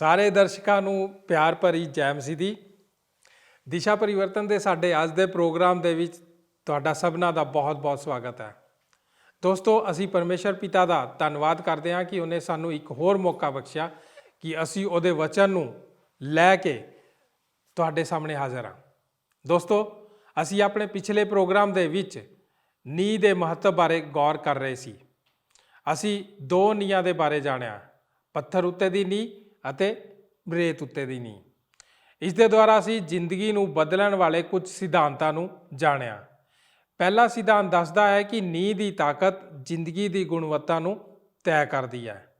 ਸਾਰੇ ਦਰਸ਼ਕਾਂ ਨੂੰ ਪਿਆਰ ਭਰੀ ਜੈ ਮਸੀਹ ਦੀ। ਦਿਸ਼ਾ ਪਰਿਵਰਤਨ ਦੇ ਸਾਡੇ ਅੱਜ ਦੇ ਪ੍ਰੋਗਰਾਮ ਦੇ ਵਿੱਚ ਤੁਹਾਡਾ ਸਭਨਾਂ ਦਾ ਬਹੁਤ-ਬਹੁਤ ਸਵਾਗਤ ਹੈ। ਦੋਸਤੋ, ਅਸੀਂ ਪਰਮੇਸ਼ਰ ਪਿਤਾ ਦਾ ਧੰਨਵਾਦ ਕਰਦੇ ਹਾਂ ਕਿ ਉਹਨੇ ਸਾਨੂੰ ਇੱਕ ਹੋਰ ਮੌਕਾ ਬਖਸ਼ਿਆ ਕਿ ਅਸੀਂ ਉਹਦੇ ਵਚਨ ਨੂੰ ਲੈ ਕੇ ਤੁਹਾਡੇ ਸਾਹਮਣੇ ਹਾਜ਼ਰ ਹਾਂ। ਦੋਸਤੋ, ਅਸੀਂ ਆਪਣੇ ਪਿਛਲੇ ਪ੍ਰੋਗਰਾਮ ਦੇ ਵਿੱਚ ਨੀਂਹ ਦੇ ਮਹੱਤਵ ਬਾਰੇ ਗੌਰ ਕਰ ਰਹੇ ਸੀ। ਅਸੀਂ ਦੋ ਨੀਹਾਂ ਦੇ ਬਾਰੇ ਜਾਣਿਆ, ਪੱਥਰ ਉੱਤੇ ਦੀ ਨੀਂਹ ਅਤੇ ਰੇਤ ਉੱਤੇ ਦੀ ਨੀਂਹ। ਇਸ ਦੇ ਦੁਆਰਾ ਅਸੀਂ ਜ਼ਿੰਦਗੀ ਨੂੰ ਬਦਲਣ ਵਾਲੇ ਕੁਝ ਸਿਧਾਂਤਾਂ ਨੂੰ ਜਾਣਿਆ। ਪਹਿਲਾ ਸਿਧਾਂਤ ਦੱਸਦਾ ਹੈ ਕਿ ਨੀਂਹ ਦੀ ਤਾਕਤ ਜ਼ਿੰਦਗੀ ਦੀ ਗੁਣਵੱਤਾ ਨੂੰ ਤੈਅ ਕਰਦੀ ਹੈ।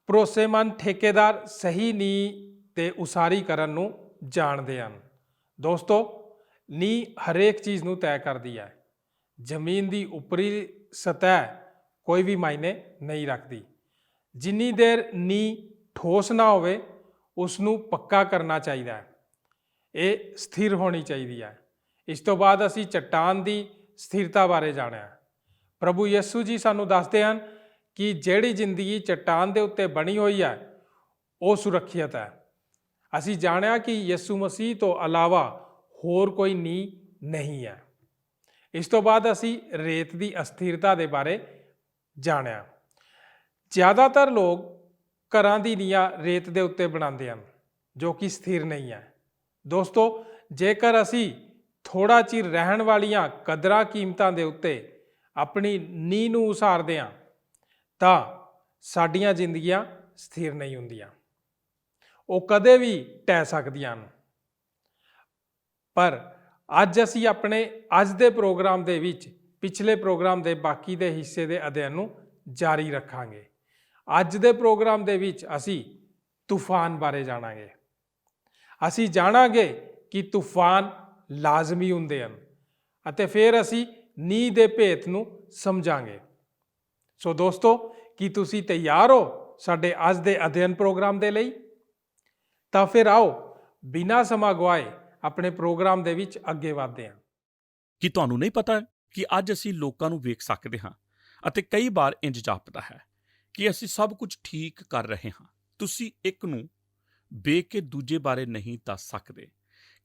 ਭਰੋਸੇਮੰਦ ਠੇਕੇਦਾਰ ਸਹੀ ਨੀਂਹ ਤੇ ਉਸਾਰੀ ਕਰਨ ਨੂੰ ਜਾਣਦੇ ਹਨ। ਦੋਸਤੋ, ਨੀਂਹ ਹਰੇਕ ਚੀਜ਼ ਨੂੰ ਤੈਅ ਕਰਦੀ ਹੈ। ਜ਼ਮੀਨ ਦੀ ਉੱਪਰੀ ਸਤਹ ਕੋਈ ਵੀ ਮਾਇਨੇ ਨਹੀਂ ਰੱਖਦੀ। ਜਿੰਨੀ ਦੇਰ ਨੀਂਹ ਠੋਸ ਨਾ ਹੋਵੇ ਉਸ ਨੂੰ ਪੱਕਾ ਕਰਨਾ ਚਾਹੀਦਾ ਹੈ। ਇਹ ਸਥਿਰ ਹੋਣੀ ਚਾਹੀਦੀ ਹੈ। ਇਸ ਤੋਂ ਬਾਅਦ ਅਸੀਂ ਚੱਟਾਨ ਦੀ ਸਥਿਰਤਾ ਬਾਰੇ ਜਾਣਿਆ। ਪ੍ਰਭੂ ਯਿਸੂ ਜੀ ਸਾਨੂੰ ਦੱਸਦੇ ਹਨ ਕਿ ਜਿਹੜੀ ਜ਼ਿੰਦਗੀ ਚੱਟਾਨ ਦੇ ਉੱਤੇ ਬਣੀ ਹੋਈ ਹੈ ਉਹ ਸੁਰੱਖਿਅਤ ਹੈ। ਅਸੀਂ ਜਾਣਿਆ ਕਿ ਯਿਸੂ ਮਸੀਹ ਤੋਂ ਇਲਾਵਾ ਹੋਰ ਕੋਈ ਨੀਂਹ ਨਹੀਂ ਹੈ। ਇਸ ਤੋਂ ਬਾਅਦ ਅਸੀਂ ਰੇਤ ਦੀ ਅਸਥਿਰਤਾ ਦੇ ਬਾਰੇ ਜਾਣਿਆ। ਜ਼ਿਆਦਾਤਰ ਲੋਕ ਘਰਾਂ ਦੀ ਨੀਹਾਂ ਰੇਤ ਦੇ ਉੱਤੇ ਬਣਾਉਂਦੇ ਹਨ ਜੋ ਕਿ ਸਥਿਰ ਨਹੀਂ ਹੈ। ਦੋਸਤੋ, ਜੇਕਰ ਅਸੀਂ ਥੋੜਾ ਚਿਰ ਰਹਿਣ ਵਾਲੀਆਂ ਕਦਰਾਂ ਕੀਮਤਾਂ ਦੇ ਉੱਤੇ ਆਪਣੀ ਨੀਂਹ ਨੂੰ ਉਸਾਰਦੇ ਹਾਂ ਤਾਂ ਸਾਡੀਆਂ ਜ਼ਿੰਦਗੀਆਂ ਸਥਿਰ ਨਹੀਂ ਹੁੰਦੀਆਂ। ਉਹ ਕਦੇ ਵੀ ਢਹਿ ਸਕਦੀਆਂ ਹਨ। ਪਰ ਅੱਜ ਅਸੀਂ ਆਪਣੇ ਅੱਜ ਦੇ ਪ੍ਰੋਗਰਾਮ ਦੇ ਵਿੱਚ ਪਿਛਲੇ ਪ੍ਰੋਗਰਾਮ ਦੇ ਬਾਕੀ ਦੇ ਹਿੱਸੇ ਦੇ ਅਧਿਐਨ ਨੂੰ ਜਾਰੀ ਰੱਖਾਂਗੇ। ਅੱਜ ਦੇ ਪ੍ਰੋਗਰਾਮ ਦੇ ਵਿੱਚ ਅਸੀਂ ਤੂਫਾਨ ਬਾਰੇ ਜਾਣਾਂਗੇ। ਅਸੀਂ ਜਾਣਾਂਗੇ ਕਿ ਤੂਫਾਨ ਲਾਜ਼ਮੀ ਹੁੰਦੇ ਹਨ ਅਤੇ ਫਿਰ ਅਸੀਂ ਨੀਂਹ ਦੇ ਭੇਤ ਨੂੰ ਸਮਝਾਂਗੇ। ਸੋ ਦੋਸਤੋ, ਕੀ ਤੁਸੀਂ ਤਿਆਰ ਹੋ ਸਾਡੇ ਅੱਜ ਦੇ ਅਧਿਐਨ ਪ੍ਰੋਗਰਾਮ ਦੇ ਲਈ? ਤਾਂ ਫਿਰ ਆਓ ਬਿਨਾਂ ਸਮਾਂ ਗਵਾਏ ਆਪਣੇ ਪ੍ਰੋਗਰਾਮ ਦੇ ਵਿੱਚ ਅੱਗੇ ਵਧਦੇ ਹਾਂ। ਕੀ ਤੁਹਾਨੂੰ ਨਹੀਂ ਪਤਾ ਕਿ ਅੱਜ ਅਸੀਂ ਲੋਕਾਂ ਨੂੰ ਵੇਖ ਸਕਦੇ ਹਾਂ ਅਤੇ ਕਈ ਵਾਰ ਇੰਜ ਜਾਪਦਾ ਹੈ ਕਿ ਅਸੀਂ ਸਭ ਕੁਝ ਠੀਕ ਕਰ ਰਹੇ ਹਾਂ। ਤੁਸੀਂ ਇੱਕ ਨੂੰ ਵੇਖ ਕੇ ਦੂਜੇ ਬਾਰੇ ਨਹੀਂ ਦੱਸ ਸਕਦੇ।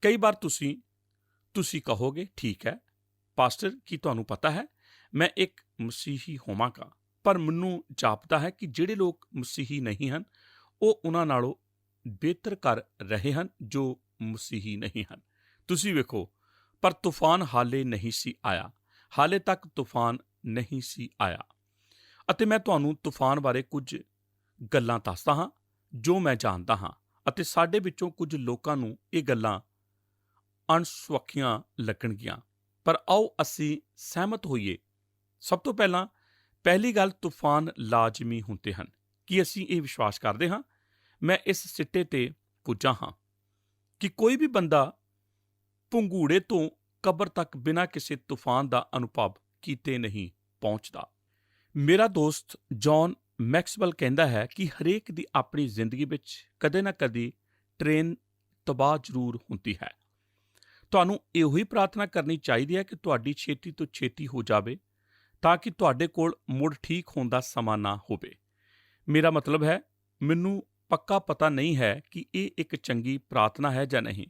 ਕਈ ਵਾਰ ਤੁਸੀਂ ਕਹੋਗੇ, ਠੀਕ ਹੈ ਪਾਸਟਰ, ਕੀ ਤੁਹਾਨੂੰ ਪਤਾ ਹੈ ਮੈਂ ਇੱਕ ਮਸੀਹੀ ਹੋਵਾਂਗਾ, ਪਰ ਮੈਨੂੰ ਜਾਪਦਾ ਹੈ ਕਿ ਜਿਹੜੇ ਲੋਕ ਮਸੀਹੀ ਨਹੀਂ ਹਨ ਉਹ ਉਹਨਾਂ ਨਾਲੋਂ ਬਿਹਤਰ ਕਰ ਰਹੇ ਹਨ ਜੋ ਮਸੀਹੀ ਨਹੀਂ ਹਨ। ਤੁਸੀਂ ਵੇਖੋ, ਪਰ ਤੂਫਾਨ ਹਾਲੇ ਨਹੀਂ ਸੀ ਆਇਆ। ਹਾਲੇ ਤੱਕ ਤੂਫਾਨ ਨਹੀਂ ਸੀ ਆਇਆ ਅਤੇ ਮੈਂ ਤੁਹਾਨੂੰ ਤੂਫਾਨ ਬਾਰੇ ਕੁਝ ਗੱਲਾਂ ਦੱਸਦਾ ਹਾਂ ਜੋ ਮੈਂ ਜਾਣਦਾ ਹਾਂ ਅਤੇ ਸਾਡੇ ਵਿੱਚੋਂ ਕੁਝ ਲੋਕਾਂ ਨੂੰ ਇਹ ਗੱਲਾਂ ਅਣਸੁਖੀਆਂ ਲੱਗਣਗੀਆਂ, ਪਰ ਆਓ ਅਸੀਂ ਸਹਿਮਤ ਹੋਈਏ। ਸਭ ਤੋਂ ਪਹਿਲੀ ਗੱਲ, ਤੂਫਾਨ ਲਾਜ਼ਮੀ ਹੁੰਦੇ ਹਨ। ਕੀ ਅਸੀਂ ਇਹ ਵਿਸ਼ਵਾਸ ਕਰਦੇ ਹਾਂ? ਮੈਂ ਇਸ ਸਿੱਟੇ ਤੇ ਪੁੱਜਾ ਹਾਂ ਕਿ ਕੋਈ ਵੀ ਬੰਦਾ ਭੰਗੂੜੇ ਤੋਂ ਕਬਰ ਤੱਕ ਬਿਨਾਂ ਕਿਸੇ ਤੂਫਾਨ ਦਾ ਅਨੁਭਵ ਕੀਤੇ ਨਹੀਂ ਪਹੁੰਚਦਾ। ਮੇਰਾ ਦੋਸਤ ਜੌਨ ਮੈਕਸਵੈਲ ਕਹਿੰਦਾ ਹੈ ਕਿ ਹਰੇਕ ਦੀ ਆਪਣੀ ਜ਼ਿੰਦਗੀ ਵਿੱਚ ਕਦੇ ਨਾ ਕਦੇ ਟ੍ਰੇਨ ਤਬਾਹ ਜ਼ਰੂਰ ਹੁੰਦੀ ਹੈ। ਤੁਹਾਨੂੰ ਇਹੋ ਹੀ ਪ੍ਰਾਰਥਨਾ ਕਰਨੀ ਚਾਹੀਦੀ ਹੈ ਕਿ ਤੁਹਾਡੀ ਛੇਤੀ ਤੋਂ ਛੇਤੀ ਹੋ ਜਾਵੇ ਤਾਂ ਕਿ ਤੁਹਾਡੇ ਕੋਲ ਮੁੜ ਠੀਕ ਹੋਣ ਦਾ ਸਮਾਂ ਨਾ ਹੋਵੇ। ਮੇਰਾ ਮਤਲਬ ਹੈ, ਮੈਨੂੰ ਪੱਕਾ ਪਤਾ ਨਹੀਂ ਹੈ ਕਿ ਇਹ ਇੱਕ ਚੰਗੀ ਪ੍ਰਾਰਥਨਾ ਹੈ ਜਾਂ ਨਹੀਂ।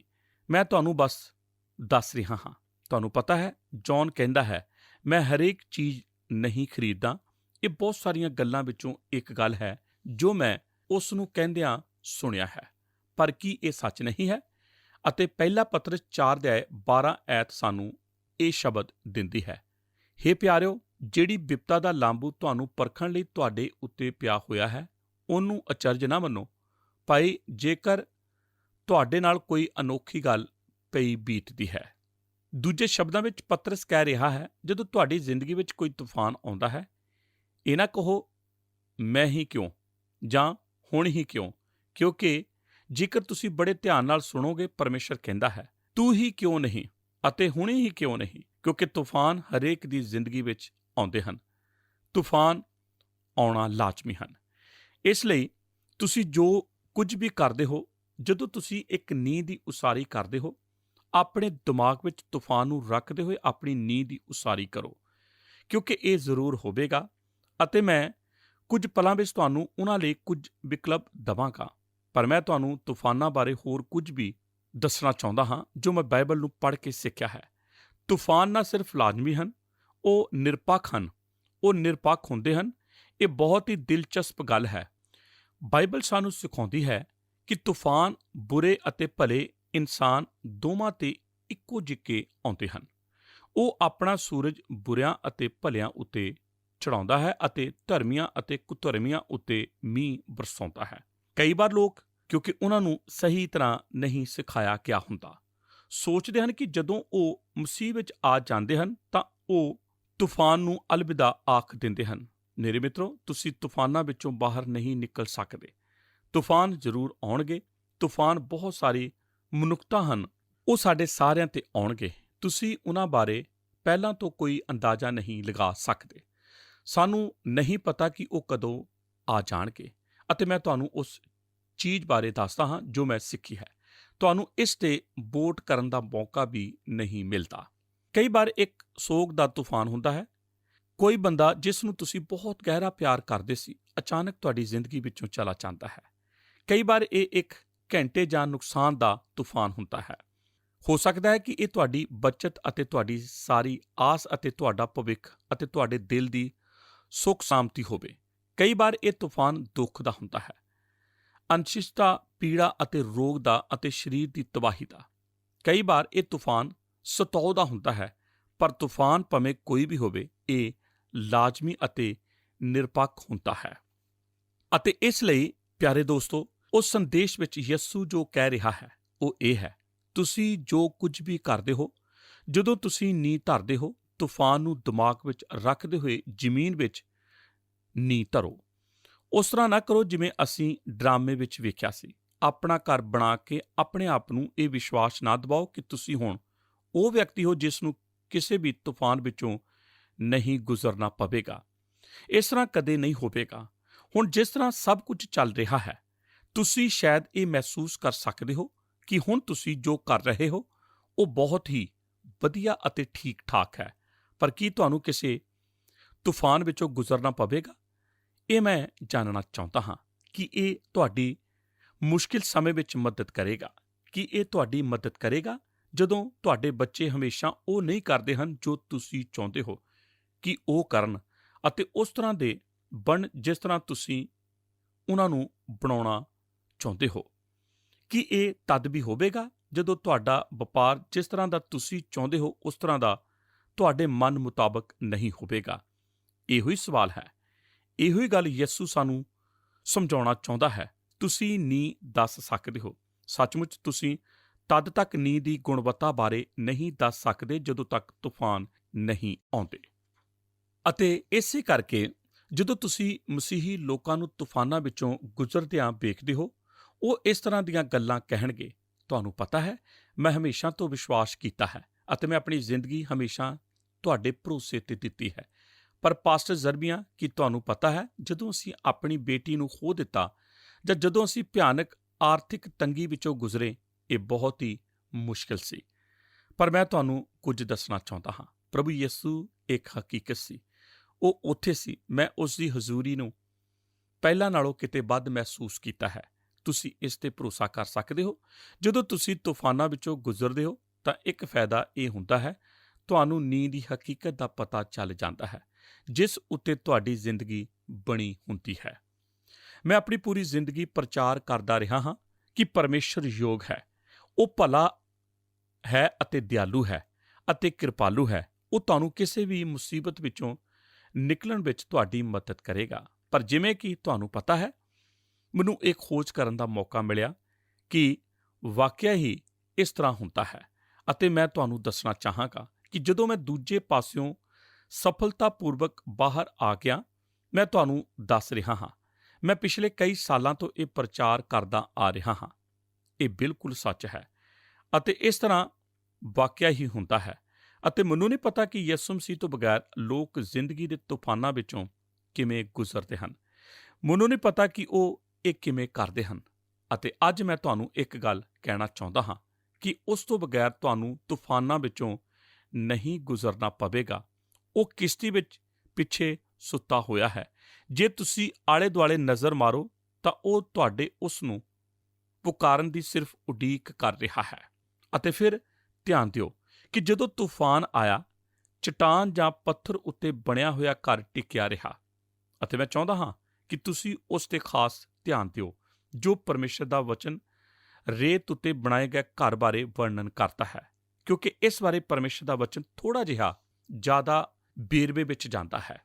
ਮੈਂ ਤੁਹਾਨੂੰ ਬਸ ਦੱਸ ਰਿਹਾ ਹਾਂ। ਤੁਹਾਨੂੰ ਪਤਾ ਹੈ, ਜੌਨ ਕਹਿੰਦਾ ਹੈ, ਮੈਂ ਹਰੇਕ ਚੀਜ਼ ਨਹੀਂ ਖਰੀਦਦਾ। ਇਹ ਬਹੁਤ ਸਾਰੀਆਂ ਗੱਲਾਂ ਵਿੱਚੋਂ ਇੱਕ ਗੱਲ ਹੈ ਜੋ ਮੈਂ ਉਸ ਨੂੰ ਕਹਿੰਦਿਆਂ ਸੁਣਿਆ ਹੈ, ਪਰ ਕੀ ਇਹ ਸੱਚ ਨਹੀਂ ਹੈ? ਅਤੇ ਪਹਿਲਾ ਪਤਰਸ 4:12 ਸਾਨੂੰ ਇਹ ਸ਼ਬਦ ਦਿੰਦੀ ਹੈ, ਹੇ ਪਿਆਰਿਓ, ਜਿਹੜੀ ਬਿਪਤਾ ਦਾ ਲਾਂਬੂ ਤੁਹਾਨੂੰ ਪਰਖਣ ਲਈ ਤੁਹਾਡੇ ਉੱਤੇ ਪਿਆ ਹੋਇਆ ਹੈ ਉਹਨੂੰ ਅਚਰਜ ਨਾ ਮੰਨੋ। ਭਾਈ, ਜੇਕਰ ਤੁਹਾਡੇ ਨਾਲ ਕੋਈ ਅਨੋਖੀ ਗੱਲ ਪਈ ਬੀਤਦੀ ਹੈ। ਦੂਜੇ ਸ਼ਬਦਾਂ ਵਿੱਚ ਪਤਰਸ ਕਹਿ ਰਿਹਾ ਹੈ, ਜਦੋਂ ਤੁਹਾਡੀ ਜ਼ਿੰਦਗੀ ਵਿੱਚ ਕੋਈ ਤੂਫਾਨ ਆਉਂਦਾ ਹੈ, ਇਹ ਨਾ ਕਹੋ ਮੈਂ ਹੀ ਕਿਉਂ ਜਾਂ ਹੁਣ ਹੀ ਕਿਉਂ, ਕਿਉਂਕਿ ਜੇਕਰ ਤੁਸੀਂ ਬੜੇ ਧਿਆਨ ਨਾਲ ਸੁਣੋਗੇ, ਪਰਮੇਸ਼ਰ ਕਹਿੰਦਾ ਹੈ, ਤੂੰ ਹੀ ਕਿਉਂ ਨਹੀਂ ਅਤੇ ਹੁਣੇ ਹੀ ਕਿਉਂ ਨਹੀਂ, ਕਿਉਂਕਿ ਤੂਫਾਨ ਹਰੇਕ ਦੀ ਜ਼ਿੰਦਗੀ ਵਿੱਚ ਆਉਂਦੇ ਹਨ। ਤੂਫਾਨ ਆਉਣਾ ਲਾਜ਼ਮੀ ਹਨ। ਇਸ ਲਈ ਤੁਸੀਂ ਜੋ ਕੁਝ ਵੀ ਕਰਦੇ ਹੋ, ਜਦੋਂ ਤੁਸੀਂ ਇੱਕ ਨੀਂਹ ਦੀ ਉਸਾਰੀ ਕਰਦੇ ਹੋ, ਆਪਣੇ ਦਿਮਾਗ ਵਿੱਚ ਤੂਫਾਨ ਨੂੰ ਰੱਖਦੇ ਹੋਏ ਆਪਣੀ ਨੀਂਹ ਦੀ ਉਸਾਰੀ ਕਰੋ, ਕਿਉਂਕਿ ਇਹ ਜ਼ਰੂਰ ਹੋਵੇਗਾ ਅਤੇ ਮੈਂ ਕੁਝ ਪਲਾਂ ਵਿੱਚ ਤੁਹਾਨੂੰ ਉਹਨਾਂ ਲਈ ਕੁਝ ਵਿਕਲਪ ਦੇਵਾਂਗਾ। ਪਰ ਮੈਂ ਤੁਹਾਨੂੰ ਤੂਫਾਨਾਂ ਬਾਰੇ ਹੋਰ ਕੁਝ ਵੀ ਦੱਸਣਾ ਚਾਹੁੰਦਾ ਹਾਂ ਜੋ ਮੈਂ ਬਾਈਬਲ ਨੂੰ ਪੜ੍ਹ ਕੇ ਸਿੱਖਿਆ ਹੈ। ਤੂਫਾਨ ਨਾ ਸਿਰਫ ਲਾਜ਼ਮੀ ਹਨ, ਉਹ ਨਿਰਪੱਖ ਹਨ। ਉਹ ਨਿਰਪੱਖ ਹੁੰਦੇ ਹਨ। ਇਹ ਬਹੁਤ ਹੀ ਦਿਲਚਸਪ ਗੱਲ ਹੈ। ਬਾਈਬਲ ਸਾਨੂੰ ਸਿਖਾਉਂਦੀ ਹੈ ਕਿ ਤੂਫਾਨ ਬੁਰੇ ਅਤੇ ਭਲੇ ਇਨਸਾਨ ਦੋਵਾਂ ਤੇ ਇੱਕੋ ਜਿਹੇ ਆਉਂਦੇ ਹਨ। ਉਹ ਆਪਣਾ ਸੂਰਜ ਬੁਰਿਆਂ ਅਤੇ ਭਲਿਆਂ ਉੱਤੇ ਚੜਾਉਂਦਾ ਹੈ ਅਤੇ ਧਰਮੀਆਂ ਅਤੇ ਕੁਧਰਮੀਆਂ ਉੱਤੇ ਮੀਂਹ ਬਰਸਾਉਂਦਾ ਹੈ। ਕਈ ਵਾਰ ਲੋਕ, ਕਿਉਂਕਿ ਉਹਨਾਂ ਨੂੰ ਸਹੀ ਤਰ੍ਹਾਂ ਨਹੀਂ ਸਿਖਾਇਆ ਗਿਆ ਹੁੰਦਾ, ਸੋਚਦੇ ਹਨ ਕਿ ਜਦੋਂ ਉਹ ਮਸੀਹ ਵਿੱਚ ਆ ਜਾਂਦੇ ਹਨ ਤਾਂ ਉਹ ਤੂਫਾਨ ਨੂੰ ਅਲਵਿਦਾ ਆਖ ਦਿੰਦੇ ਹਨ। ਮੇਰੇ ਮਿੱਤਰੋ, ਤੁਸੀਂ ਤੂਫਾਨਾਂ ਵਿੱਚੋਂ ਬਾਹਰ ਨਹੀਂ ਨਿਕਲ ਸਕਦੇ। ਤੂਫਾਨ ਜ਼ਰੂਰ ਆਉਣਗੇ। ਤੂਫਾਨ ਬਹੁਤ ਸਾਰੀ ਮਨੁੱਖਤਾ ਹਨ, ਉਹ ਸਾਡੇ ਸਾਰਿਆਂ ਤੇ ਆਉਣਗੇ। ਤੁਸੀਂ ਉਹਨਾਂ ਬਾਰੇ ਪਹਿਲਾਂ ਤੋਂ ਕੋਈ ਅੰਦਾਜ਼ਾ ਨਹੀਂ ਲਗਾ ਸਕਦੇ। ਸਾਨੂੰ ਨਹੀਂ ਪਤਾ ਕਿ ਉਹ ਕਦੋਂ ਆ ਜਾਣਗੇ ਅਤੇ ਮੈਂ ਤੁਹਾਨੂੰ ਉਸ ਚੀਜ਼ ਬਾਰੇ ਦੱਸਦਾ ਹਾਂ ਜੋ ਮੈਂ ਸਿੱਖੀ ਹੈ। ਤੁਹਾਨੂੰ ਇਸ ਤੇ ਵੋਟ ਕਰਨ ਦਾ ਮੌਕਾ ਵੀ ਨਹੀਂ ਮਿਲਦਾ। ਕਈ ਵਾਰ ਇੱਕ ਸੋਗ ਦਾ ਤੂਫਾਨ ਹੁੰਦਾ ਹੈ। ਕੋਈ ਬੰਦਾ ਜਿਸ ਨੂੰ ਤੁਸੀਂ ਬਹੁਤ ਗਹਿਰਾ ਪਿਆਰ ਕਰਦੇ ਸੀ, ਅਚਾਨਕ ਤੁਹਾਡੀ ਜ਼ਿੰਦਗੀ ਵਿੱਚੋਂ ਚਲਾ ਜਾਂਦਾ ਹੈ। ਕਈ ਵਾਰ ਇਹ ਇੱਕ ਘੰਟੇ ਜਾਂ ਨੁਕਸਾਨ ਦਾ ਤੂਫਾਨ ਹੁੰਦਾ ਹੈ। ਹੋ ਸਕਦਾ ਹੈ ਕਿ ਇਹ ਤੁਹਾਡੀ ਬੱਚਤ ਅਤੇ ਤੁਹਾਡੀ ਸਾਰੀ ਆਸ ਅਤੇ ਤੁਹਾਡਾ ਭਵਿੱਖ ਅਤੇ ਤੁਹਾਡੇ ਦਿਲ ਦੀ ਸੁੱਖ ਸ਼ਾਂਤੀ ਹੋਵੇ। ਕਈ ਵਾਰ ਇਹ ਤੂਫਾਨ ਦੁੱਖ ਦਾ ਹੁੰਦਾ ਹੈ, ਅਨਿਸ਼ਚਿਤਤਾ, ਪੀੜਾ ਅਤੇ ਰੋਗ ਦਾ ਅਤੇ ਸਰੀਰ ਦੀ ਤਬਾਹੀ ਦਾ। ਕਈ ਵਾਰ ਇਹ ਤੂਫਾਨ ਸਤਾਉ ਦਾ ਹੁੰਦਾ ਹੈ। ਪਰ ਤੂਫਾਨ ਭਾਵੇਂ ਕੋਈ ਵੀ ਹੋਵੇ, ਇਹ ਲਾਜ਼ਮੀ ਅਤੇ ਨਿਰਪੱਖ ਹੁੰਦਾ ਹੈ। ਅਤੇ ਇਸ ਲਈ ਪਿਆਰੇ ਦੋਸਤੋ, ਉਸ ਸੰਦੇਸ਼ ਵਿੱਚ ਯਿਸੂ ਜੋ ਕਹਿ ਰਿਹਾ ਹੈ ਉਹ ਇਹ ਹੈ, ਤੁਸੀਂ ਜੋ ਕੁਝ ਵੀ ਕਰਦੇ ਹੋ, ਜਦੋਂ ਤੁਸੀਂ ਨੀਂਹ ਧਰਦੇ ਹੋ, ਤੂਫਾਨ ਨੂੰ ਦਿਮਾਗ ਵਿੱਚ ਰੱਖਦੇ ਹੋਏ ਜ਼ਮੀਨ ਵਿੱਚ ਨੀਂਹ ਧਰੋ। ਉਸ ਤਰ੍ਹਾਂ ਨਾ ਕਰੋ ਜਿਵੇਂ ਅਸੀਂ ਡਰਾਮੇ ਵਿੱਚ ਵੇਖਿਆ ਸੀ। ਆਪਣਾ ਘਰ ਬਣਾ ਕੇ ਆਪਣੇ ਆਪ ਨੂੰ ਇਹ ਵਿਸ਼ਵਾਸ ਨਾ ਦਿਵਾਓ ਕਿ ਤੁਸੀਂ ਹੁਣ ਉਹ ਵਿਅਕਤੀ ਹੋ ਜਿਸ ਨੂੰ ਕਿਸੇ ਵੀ ਤੂਫਾਨ ਵਿੱਚੋਂ ਨਹੀਂ ਗੁਜ਼ਰਨਾ ਪਵੇਗਾ। ਇਸ ਤਰ੍ਹਾਂ ਕਦੇ ਨਹੀਂ ਹੋਵੇਗਾ। ਹੁਣ ਜਿਸ ਤਰ੍ਹਾਂ ਸਭ ਕੁਝ ਚੱਲ ਰਿਹਾ ਹੈ, ਤੁਸੀਂ ਸ਼ਾਇਦ ਇਹ ਮਹਿਸੂਸ ਕਰ ਸਕਦੇ ਹੋ ਕਿ ਹੁਣ ਤੁਸੀਂ ਜੋ ਕਰ ਰਹੇ ਹੋ ਉਹ ਬਹੁਤ ਹੀ ਵਧੀਆ ਅਤੇ ਠੀਕ ਠਾਕ ਹੈ। ਪਰ ਕੀ ਤੁਹਾਨੂੰ ਕਿਸੇ ਤੂਫਾਨ ਵਿੱਚੋਂ ਗੁਜ਼ਰਨਾ ਪਵੇਗਾ? ਇਹ ਮੈਂ ਜਾਣਨਾ ਚਾਹੁੰਦਾ ਹਾਂ ਕਿ ਇਹ ਤੁਹਾਡੀ ਮੁਸ਼ਕਿਲ ਸਮੇਂ ਵਿੱਚ ਮਦਦ ਕਰੇਗਾ। ਕੀ ਇਹ ਤੁਹਾਡੀ ਮਦਦ ਕਰੇਗਾ ਜਦੋਂ ਤੁਹਾਡੇ ਬੱਚੇ ਹਮੇਸ਼ਾ ਉਹ ਨਹੀਂ ਕਰਦੇ ਹਨ ਜੋ ਤੁਸੀਂ ਚਾਹੁੰਦੇ ਹੋ ਕਿ ਉਹ ਕਰਨ ਅਤੇ ਉਸ ਤਰ੍ਹਾਂ ਦੇ ਬਣ ਜਿਸ ਤਰ੍ਹਾਂ ਤੁਸੀਂ ਉਹਨਾਂ ਨੂੰ ਬਣਾਉਣਾ ਚਾਹੁੰਦੇ ਹੋ? ਕੀ ਇਹ ਤਦ ਵੀ ਹੋਵੇਗਾ ਜਦੋਂ ਤੁਹਾਡਾ ਵਪਾਰ ਜਿਸ ਤਰ੍ਹਾਂ ਦਾ ਤੁਸੀਂ ਚਾਹੁੰਦੇ ਹੋ ਉਸ ਤਰ੍ਹਾਂ ਦਾ ਤੁਹਾਡੇ ਮਨ ਮੁਤਾਬਕ ਨਹੀਂ ਹੋਵੇਗਾ? ਇਹੋ ਹੀ ਸਵਾਲ ਹੈ। ਇਹੋ ਹੀ ਗੱਲ ਯਿਸੂ ਸਾਨੂੰ ਸਮਝਾਉਣਾ ਚਾਹੁੰਦਾ ਹੈ। ਤੁਸੀਂ ਨੀਂਹ ਦੱਸ ਸਕਦੇ ਹੋ। ਸੱਚਮੁੱਚ ਤੁਸੀਂ ਤਦ ਤੱਕ ਨੀਂਹ ਦੀ ਗੁਣਵੱਤਾ ਬਾਰੇ ਨਹੀਂ ਦੱਸ ਸਕਦੇ ਜਦੋਂ ਤੱਕ ਤੂਫਾਨ ਨਹੀਂ ਆਉਂਦੇ। ਅਤੇ ਇਸੇ ਕਰਕੇ ਜਦੋਂ ਤੁਸੀਂ ਮਸੀਹੀ ਲੋਕਾਂ ਨੂੰ ਤੂਫਾਨਾਂ ਵਿੱਚੋਂ ਗੁਜ਼ਰਦਿਆਂ ਵੇਖਦੇ ਹੋ, ਉਹ ਇਸ ਤਰ੍ਹਾਂ ਦੀਆਂ ਗੱਲਾਂ ਕਹਿਣਗੇ, ਤੁਹਾਨੂੰ ਪਤਾ ਹੈ, ਮੈਂ ਹਮੇਸ਼ਾ ਤੋਂ ਵਿਸ਼ਵਾਸ ਕੀਤਾ ਹੈ ਅਤੇ ਮੈਂ ਆਪਣੀ ਜ਼ਿੰਦਗੀ ਹਮੇਸ਼ਾ ਤੁਹਾਡੇ ਭਰੋਸੇ ਤੇ ਦਿੱਤੀ ਹੈ। ਪਰ ਪਾਸਟਰ ਜ਼ਰਬੀਆਂ, ਕੀ ਤੁਹਾਨੂੰ ਪਤਾ ਹੈ, ਜਦੋਂ ਅਸੀਂ ਆਪਣੀ ਬੇਟੀ ਨੂੰ ਖੋ ਦਿੱਤਾ ਜਾਂ ਜਦੋਂ ਅਸੀਂ ਭਿਆਨਕ ਆਰਥਿਕ ਤੰਗੀ ਵਿੱਚੋਂ ਗੁਜ਼ਰੇ, ਇਹ ਬਹੁਤ ਹੀ ਮੁਸ਼ਕਿਲ ਸੀ। ਪਰ ਮੈਂ ਤੁਹਾਨੂੰ ਕੁਝ ਦੱਸਣਾ ਚਾਹੁੰਦਾ ਹਾਂ। ਪ੍ਰਭੂ ਯਿਸੂ ਇੱਕ ਹਕੀਕਤ ਸੀ। ਉਹ ਉੱਥੇ ਸੀ। ਮੈਂ ਉਸ ਦੀ ਹਜ਼ੂਰੀ ਨੂੰ ਪਹਿਲਾਂ ਨਾਲੋਂ ਕਿਤੇ ਵੱਧ ਮਹਿਸੂਸ ਕੀਤਾ ਹੈ। ਤੁਸੀਂ ਇਸ ਤੇ ਭਰੋਸਾ ਕਰ ਸਕਦੇ ਹੋ। ਜਦੋਂ ਤੁਸੀਂ ਤੂਫਾਨਾਂ ਵਿੱਚੋਂ ਗੁਜ਼ਰਦੇ ਹੋ ਤਾਂ ਇੱਕ ਫਾਇਦਾ ਇਹ ਹੁੰਦਾ ਹੈ, ਤੁਹਾਨੂੰ ਨੀਂਹ ਦੀ ਹਕੀਕਤ ਦਾ ਪਤਾ ਚੱਲ ਜਾਂਦਾ ਹੈ ਜਿਸ ਉੱਤੇ ਤੁਹਾਡੀ ਜ਼ਿੰਦਗੀ ਬਣੀ ਹੁੰਦੀ ਹੈ। ਮੈਂ ਆਪਣੀ ਪੂਰੀ ਜ਼ਿੰਦਗੀ ਪ੍ਰਚਾਰ ਕਰਦਾ ਰਿਹਾ ਹਾਂ ਕਿ ਪਰਮੇਸ਼ਰ ਯੋਗ ਹੈ, ਉਹ ਭਲਾ ਹੈ ਅਤੇ ਦਿਆਲੂ ਹੈ ਅਤੇ ਕਿਰਪਾਲੂ ਹੈ। ਉਹ ਤੁਹਾਨੂੰ ਕਿਸੇ ਵੀ ਮੁਸੀਬਤ ਵਿੱਚੋਂ ਨਿਕਲਣ ਵਿੱਚ ਤੁਹਾਡੀ ਮਦਦ ਕਰੇਗਾ। ਪਰ ਜਿਵੇਂ ਕਿ ਤੁਹਾਨੂੰ ਪਤਾ ਹੈ, ਮੈਨੂੰ ਇਹ ਖੋਜ ਕਰਨ ਦਾ ਮੌਕਾ ਮਿਲਿਆ ਕਿ ਵਾਕਿਆ ਹੀ ਇਸ ਤਰ੍ਹਾਂ ਹੁੰਦਾ ਹੈ ਅਤੇ ਮੈਂ ਤੁਹਾਨੂੰ ਦੱਸਣਾ ਚਾਹਾਂਗਾ ਕਿ ਜਦੋਂ ਮੈਂ ਦੂਜੇ ਪਾਸਿਓਂ ਸਫਲਤਾਪੂਰਵਕ ਬਾਹਰ ਆ ਗਿਆ, ਮੈਂ ਤੁਹਾਨੂੰ ਦੱਸ ਰਿਹਾ ਹਾਂ, ਮੈਂ ਪਿਛਲੇ ਕਈ ਸਾਲਾਂ ਤੋਂ ਇਹ ਪ੍ਰਚਾਰ ਕਰਦਾ ਆ ਰਿਹਾ ਹਾਂ। ਇਹ ਬਿਲਕੁਲ ਸੱਚ ਹੈ ਅਤੇ ਇਸ ਤਰ੍ਹਾਂ ਵਾਕਿਆ ਹੀ ਹੁੰਦਾ ਹੈ। ਅਤੇ ਮੈਨੂੰ ਨਹੀਂ ਪਤਾ ਕਿ ਯਿਸੂ ਮਸੀਹ ਤੋਂ ਬਗੈਰ ਲੋਕ ਜ਼ਿੰਦਗੀ ਦੇ ਤੂਫਾਨਾਂ ਵਿੱਚੋਂ ਕਿਵੇਂ ਗੁਜ਼ਰਦੇ ਹਨ। ਮੈਨੂੰ ਨਹੀਂ ਪਤਾ ਕਿ ਉਹ ਇਹ ਕਿਵੇਂ ਕਰਦੇ ਹਨ। ਅਤੇ ਅੱਜ ਮੈਂ ਤੁਹਾਨੂੰ ਇੱਕ ਗੱਲ ਕਹਿਣਾ ਚਾਹੁੰਦਾ ਹਾਂ ਕਿ ਉਸ ਤੋਂ ਬਗੈਰ ਤੁਹਾਨੂੰ ਤੂਫਾਨਾਂ ਵਿੱਚੋਂ ਨਹੀਂ ਗੁਜ਼ਰਨਾ ਪਵੇਗਾ। ਉਹ ਕਿਸ਼ਤੀ ਵਿੱਚ ਪਿੱਛੇ ਸੁੱਤਾ ਹੋਇਆ ਹੈ। ਜੇ ਤੁਸੀਂ ਆਲੇ ਦੁਆਲੇ ਨਜ਼ਰ ਮਾਰੋ ਤਾਂ ਉਹ ਤੁਹਾਡੇ ਉਸ ਨੂੰ ਪੁਕਾਰਨ ਦੀ ਸਿਰਫ ਉਡੀਕ ਕਰ ਰਿਹਾ ਹੈ। ਅਤੇ ਫਿਰ ਧਿਆਨ ਦਿਓ ਕਿ ਜਦੋਂ ਤੂਫਾਨ ਆਇਆ, ਚਟਾਨ ਜਾਂ ਪੱਥਰ ਉੱਤੇ ਬਣਿਆ ਹੋਇਆ ਘਰ ਟਿਕਿਆ ਰਿਹਾ। ਅਤੇ ਮੈਂ ਚਾਹੁੰਦਾ ਹਾਂ ਕਿ ਤੁਸੀਂ ਉਸ 'ਤੇ ਖਾਸ ਧਿਆਨ ਦਿਓ ਜੋ ਪਰਮੇਸ਼ਰ ਦਾ ਵਚਨ ਰੇਤ ਉੱਤੇ ਬਣਾਏ ਗਏ ਘਰ ਬਾਰੇ ਵਰਣਨ ਕਰਦਾ ਹੈ, ਕਿਉਂਕਿ ਇਸ ਬਾਰੇ ਪਰਮੇਸ਼ਰ ਦਾ ਵਚਨ ਥੋੜ੍ਹਾ ਜਿਹਾ ਜ਼ਿਆਦਾ ਵੇਰਵੇ ਵਿੱਚ ਜਾਂਦਾ ਹੈ।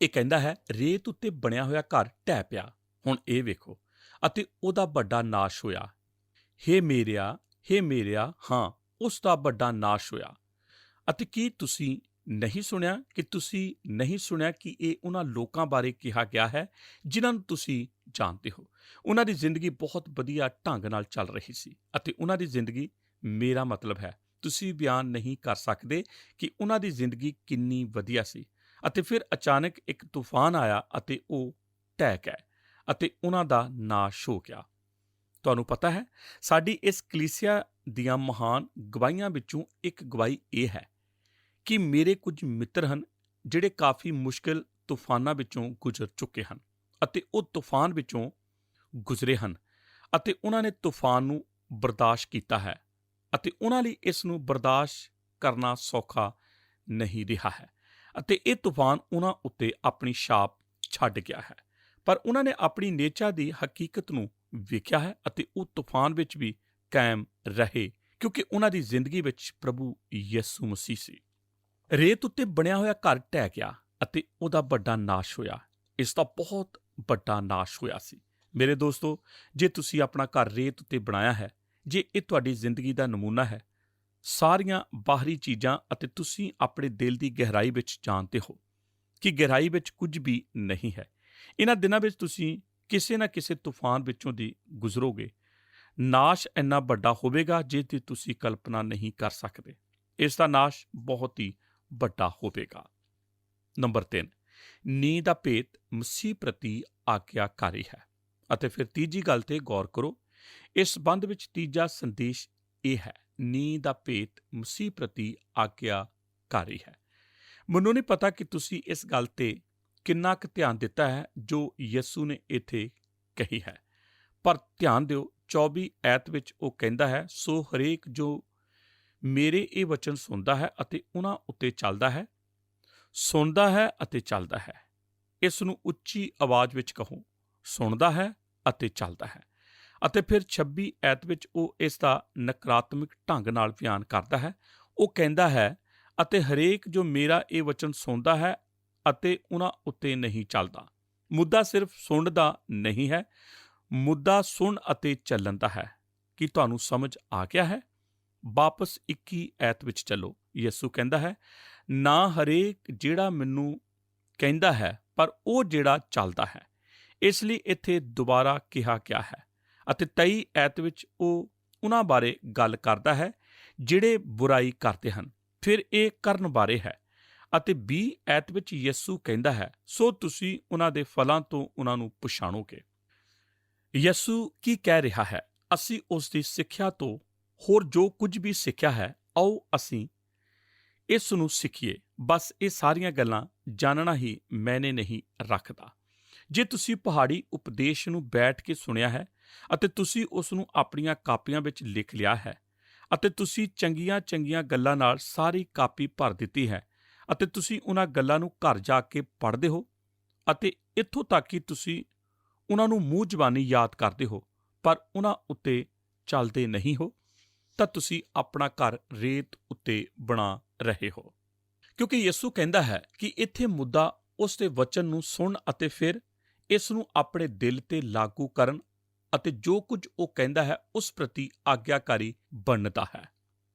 ਇਹ ਕਹਿੰਦਾ ਹੈ, ਰੇਤ ਉੱਤੇ ਬਣਿਆ ਹੋਇਆ ਘਰ ਢਹਿ ਪਿਆ। ਹੁਣ ਇਹ ਵੇਖੋ, ਅਤੇ ਉਹਦਾ ਵੱਡਾ ਨਾਸ਼ ਹੋਇਆ। ਹੇ ਮੇਰਿਆ, ਹਾਂ, ਉਸ ਦਾ ਵੱਡਾ ਨਾਸ਼ ਹੋਇਆ। ਅਤੇ ਕੀ ਤੁਸੀਂ ਨਹੀਂ ਸੁਣਿਆ ਕਿ ਇਹ ਉਹਨਾਂ ਲੋਕਾਂ ਬਾਰੇ ਕਿਹਾ ਗਿਆ ਹੈ ਜਿਨ੍ਹਾਂ ਨੂੰ ਤੁਸੀਂ ਜਾਣਦੇ ਹੋ। ਉਹਨਾਂ ਦੀ ਜ਼ਿੰਦਗੀ ਬਹੁਤ ਵਧੀਆ ਢੰਗ ਨਾਲ ਚੱਲ ਰਹੀ ਸੀ, ਅਤੇ ਉਹਨਾਂ ਦੀ ਜ਼ਿੰਦਗੀ, ਮੇਰਾ ਮਤਲਬ ਹੈ, ਤੁਸੀਂ ਬਿਆਨ ਨਹੀਂ ਕਰ ਸਕਦੇ ਕਿ ਉਹਨਾਂ ਦੀ ਜ਼ਿੰਦਗੀ ਕਿੰਨੀ ਵਧੀਆ ਸੀ। ਅਤੇ ਫਿਰ ਅਚਾਨਕ ਇੱਕ ਤੂਫਾਨ ਆਇਆ ਅਤੇ ਉਹ ਢਹਿ ਗਏ ਅਤੇ ਉਹਨਾਂ ਦਾ ਨਾਸ਼ ਹੋ ਗਿਆ। ਤੁਹਾਨੂੰ ਪਤਾ ਹੈ, ਸਾਡੀ ਇਸ ਕਲੀਸਿਆ ਦੀਆਂ ਮਹਾਨ ਗਵਾਹੀਆਂ ਵਿੱਚੋਂ ਇੱਕ ਗਵਾਹੀ ਇਹ ਹੈ ਕਿ ਮੇਰੇ ਕੁਝ ਮਿੱਤਰ ਹਨ ਜਿਹੜੇ ਕਾਫੀ ਮੁਸ਼ਕਿਲ ਤੂਫਾਨਾਂ ਵਿੱਚੋਂ ਗੁਜ਼ਰ ਚੁੱਕੇ ਹਨ, ਅਤੇ ਉਹ ਤੂਫਾਨ ਵਿੱਚੋਂ ਗੁਜ਼ਰੇ ਹਨ, ਅਤੇ ਉਹਨਾਂ ਨੇ ਤੂਫਾਨ ਨੂੰ ਬਰਦਾਸ਼ਤ ਕੀਤਾ ਹੈ, ਅਤੇ ਉਹਨਾਂ ਲਈ ਇਸ ਨੂੰ ਬਰਦਾਸ਼ਤ ਕਰਨਾ ਸੌਖਾ ਨਹੀਂ ਰਿਹਾ ਹੈ, ਅਤੇ ਇਹ ਤੂਫਾਨ ਉਹਨਾਂ ਉੱਤੇ ਆਪਣੀ ਛਾਪ ਛੱਡ ਗਿਆ ਹੈ। ਪਰ ਉਹਨਾਂ ਨੇ ਆਪਣੀ ਨੇਚਾ ਦੀ ਹਕੀਕਤ ਨੂੰ ਵੇਖਿਆ ਹੈ, ਅਤੇ ਉਹ ਤੂਫਾਨ ਵਿੱਚ ਵੀ ਕਾਇਮ ਰਹੇ, ਕਿਉਂਕਿ ਉਹਨਾਂ ਦੀ ਜ਼ਿੰਦਗੀ ਵਿੱਚ ਪ੍ਰਭੂ ਯਿਸੂ ਮਸੀਹ ਸੀ। ਰੇਤ ਉੱਤੇ ਬਣਿਆ ਹੋਇਆ ਘਰ ਢਹਿ ਗਿਆ ਅਤੇ ਉਹਦਾ ਵੱਡਾ ਨਾਸ਼ ਹੋਇਆ। ਇਸ ਦਾ ਬਹੁਤ ਵੱਡਾ ਨਾਸ਼ ਹੋਇਆ ਸੀ। ਮੇਰੇ ਦੋਸਤੋ, ਜੇ ਤੁਸੀਂ ਆਪਣਾ ਘਰ ਰੇਤ ਉੱਤੇ ਬਣਾਇਆ ਹੈ, ਜੇ ਇਹ ਤੁਹਾਡੀ ਜ਼ਿੰਦਗੀ ਦਾ ਨਮੂਨਾ ਹੈ, ਸਾਰੀਆਂ ਬਾਹਰੀ ਚੀਜ਼ਾਂ, ਅਤੇ ਤੁਸੀਂ ਆਪਣੇ ਦਿਲ ਦੀ ਗਹਿਰਾਈ ਵਿੱਚ ਜਾਣਦੇ ਹੋ ਕਿ ਗਹਿਰਾਈ ਵਿੱਚ ਕੁਝ ਵੀ ਨਹੀਂ ਹੈ, ਇਹਨਾਂ ਦਿਨਾਂ ਵਿੱਚ ਤੁਸੀਂ ਕਿਸੇ ਨਾ ਕਿਸੇ ਤੂਫਾਨ ਵਿੱਚੋਂ ਦੀ ਗੁਜ਼ਰੋਗੇ। ਨਾਸ਼ ਇੰਨਾ ਵੱਡਾ ਹੋਵੇਗਾ ਜਿਸ ਦੀ ਤੁਸੀਂ ਕਲਪਨਾ ਨਹੀਂ ਕਰ ਸਕਦੇ। ਇਸ ਦਾ ਨਾਸ਼ ਬਹੁਤ ਹੀ ਵੱਡਾ ਹੋਵੇਗਾ। ਨੰਬਰ 3, ਨੀਂਹ ਦਾ ਭੇਤ ਮਸੀਹ ਪ੍ਰਤੀ ਆਗਿਆਕਾਰੀ ਹੈ। ਅਤੇ ਫਿਰ ਤੀਜੀ ਗੱਲ ਤੇ ਗੌਰ ਕਰੋ। ਇਸ ਸੰਬੰਧ ਵਿੱਚ ਤੀਜਾ ਸੰਦੇਸ਼ ਇਹ ਹੈ, ਨੀਂਹ ਦਾ ਭੇਤ ਮਸੀਹ ਪ੍ਰਤੀ ਆਗਿਆਕਾਰੀ ਹੈ। ਮੈਨੂੰ ਨਹੀਂ ਪਤਾ ਕਿ ਤੁਸੀਂ ਇਸ ਗੱਲ ਤੇ ਕਿੰਨਾ ਕੁ ਧਿਆਨ ਦਿੱਤਾ ਹੈ ਜੋ ਯਿਸੂ ਨੇ ਇੱਥੇ ਕਹੀ ਹੈ, ਪਰ ਧਿਆਨ ਦਿਓ 24 ਐਤ ਵਿੱਚ ਉਹ ਕਹਿੰਦਾ ਹੈ, ਸੋ ਹਰੇਕ ਜੋ ਮੇਰੇ ਇਹ ਵਚਨ ਸੁਣਦਾ ਹੈ ਅਤੇ ਉਹਨਾਂ ਉੱਤੇ ਚੱਲਦਾ ਹੈ, ਸੁਣਦਾ ਹੈ ਅਤੇ ਚੱਲਦਾ ਹੈ। ਇਸ ਨੂੰ ਉੱਚੀ ਆਵਾਜ਼ ਵਿੱਚ ਕਹੋ, ਸੁਣਦਾ ਹੈ ਅਤੇ ਚੱਲਦਾ ਹੈ। ਅਤੇ ਫਿਰ 26 ਐਤ ਵਿੱਚ ਉਹ ਇਸ ਦਾ ਨਕਾਰਾਤਮਕ ਢੰਗ ਨਾਲ ਬਿਆਨ ਕਰਦਾ ਹੈ। ਉਹ ਕਹਿੰਦਾ ਹੈ, ਅਤੇ ਹਰੇਕ ਜੋ ਮੇਰਾ ਇਹ ਵਚਨ ਸੁਣਦਾ ਹੈ ਅਤੇ ਉਹਨਾਂ ਉੱਤੇ ਨਹੀਂ ਚੱਲਦਾ। ਮੁੱਦਾ ਸਿਰਫ ਸੁਣਨ ਦਾ ਨਹੀਂ ਹੈ, ਮੁੱਦਾ ਸੁਣ ਅਤੇ ਚੱਲਣ ਦਾ ਹੈ। ਕੀ ਤੁਹਾਨੂੰ ਸਮਝ ਆ ਗਿਆ ਹੈ? ਵਾਪਸ 21 ਐਤ ਵਿੱਚ ਚੱਲੋ। ਯਿਸੂ ਕਹਿੰਦਾ ਹੈ, ਨਾ ਹਰੇਕ ਜਿਹੜਾ ਮੈਨੂੰ ਕਹਿੰਦਾ ਹੈ, ਪਰ ਉਹ ਜਿਹੜਾ ਚੱਲਦਾ ਹੈ। ਇਸ ਲਈ ਇੱਥੇ ਦੁਬਾਰਾ ਕਿਹਾ ਗਿਆ ਹੈ। ਅਤੇ 23 ਐਤ ਵਿੱਚ ਉਹ ਉਹਨਾਂ ਬਾਰੇ ਗੱਲ ਕਰਦਾ ਹੈ ਜਿਹੜੇ ਬੁਰਾਈ ਕਰਦੇ ਹਨ। ਫਿਰ ਇਹ ਕਰਨ ਬਾਰੇ ਹੈ। ਅਤੇ 20 ਐਤ ਵਿੱਚ ਯਿਸੂ ਕਹਿੰਦਾ ਹੈ, ਸੋ ਤੁਸੀਂ ਉਹਨਾਂ ਦੇ ਫਲਾਂ ਤੋਂ ਉਹਨਾਂ ਨੂੰ ਪਛਾਣੋਗੇ। ਯਿਸੂ ਕੀ ਕਹਿ ਰਿਹਾ ਹੈ? ਅਸੀਂ ਉਸ ਦੀ ਸਿੱਖਿਆ ਤੋਂ ਹੋਰ ਜੋ ਕੁਝ ਵੀ ਸਿੱਖਿਆ ਹੈ, ਆਓ ਅਸੀਂ ਇਸ ਨੂੰ ਸਿੱਖੀਏ। ਬਸ ਇਹ ਸਾਰੀਆਂ ਗੱਲਾਂ ਜਾਣਨਾ ਹੀ ਮੈਨੇ ਨਹੀਂ ਰੱਖਦਾ। ਜੇ ਤੁਸੀਂ ਪਹਾੜੀ ਉਪਦੇਸ਼ ਨੂੰ ਬੈਠ ਕੇ ਸੁਣਿਆ ਹੈ ਅਤੇ ਤੁਸੀਂ ਉਸ ਨੂੰ ਆਪਣੀਆਂ ਕਾਪੀਆਂ ਵਿੱਚ ਲਿਖ ਲਿਆ ਹੈ, ਅਤੇ ਤੁਸੀਂ ਚੰਗੀਆਂ ਗੱਲਾਂ ਨਾਲ ਸਾਰੀ ਕਾਪੀ ਭਰ ਦਿੱਤੀ ਹੈ, ਅਤੇ ਤੁਸੀਂ ਉਹਨਾਂ ਗੱਲਾਂ ਨੂੰ ਘਰ ਜਾ ਕੇ ਪੜ੍ਹਦੇ ਹੋ, ਅਤੇ ਇੱਥੋਂ ਤੱਕ ਕਿ ਤੁਸੀਂ ਉਹਨਾਂ ਨੂੰ ਮੂੰਹ ਜ਼ਬਾਨੀ ਯਾਦ ਕਰਦੇ ਹੋ, ਪਰ ਉਹਨਾਂ ਉੱਤੇ ਚੱਲਦੇ ਨਹੀਂ ਹੋ, ਤਾਂ ਤੁਸੀਂ ਆਪਣਾ ਘਰ ਰੇਤ ਉੱਤੇ ਬਣਾ ਰਹੇ ਹੋ। ਕਿਉਂਕਿ ਯਿਸੂ ਕਹਿੰਦਾ ਹੈ ਕਿ ਇੱਥੇ ਮੁੱਦਾ ਉਸ ਦੇ ਵਚਨ ਨੂੰ ਸੁਣ ਅਤੇ ਫਿਰ ਇਸ ਨੂੰ ਆਪਣੇ ਦਿਲ ਤੇ ਲਾਗੂ ਕਰਨ ਅਤੇ ਜੋ ਕੁਝ ਉਹ ਕਹਿੰਦਾ ਹੈ ਉਸ ਪ੍ਰਤੀ ਆਗਿਆਕਾਰੀ ਬਣਦਾ ਹੈ।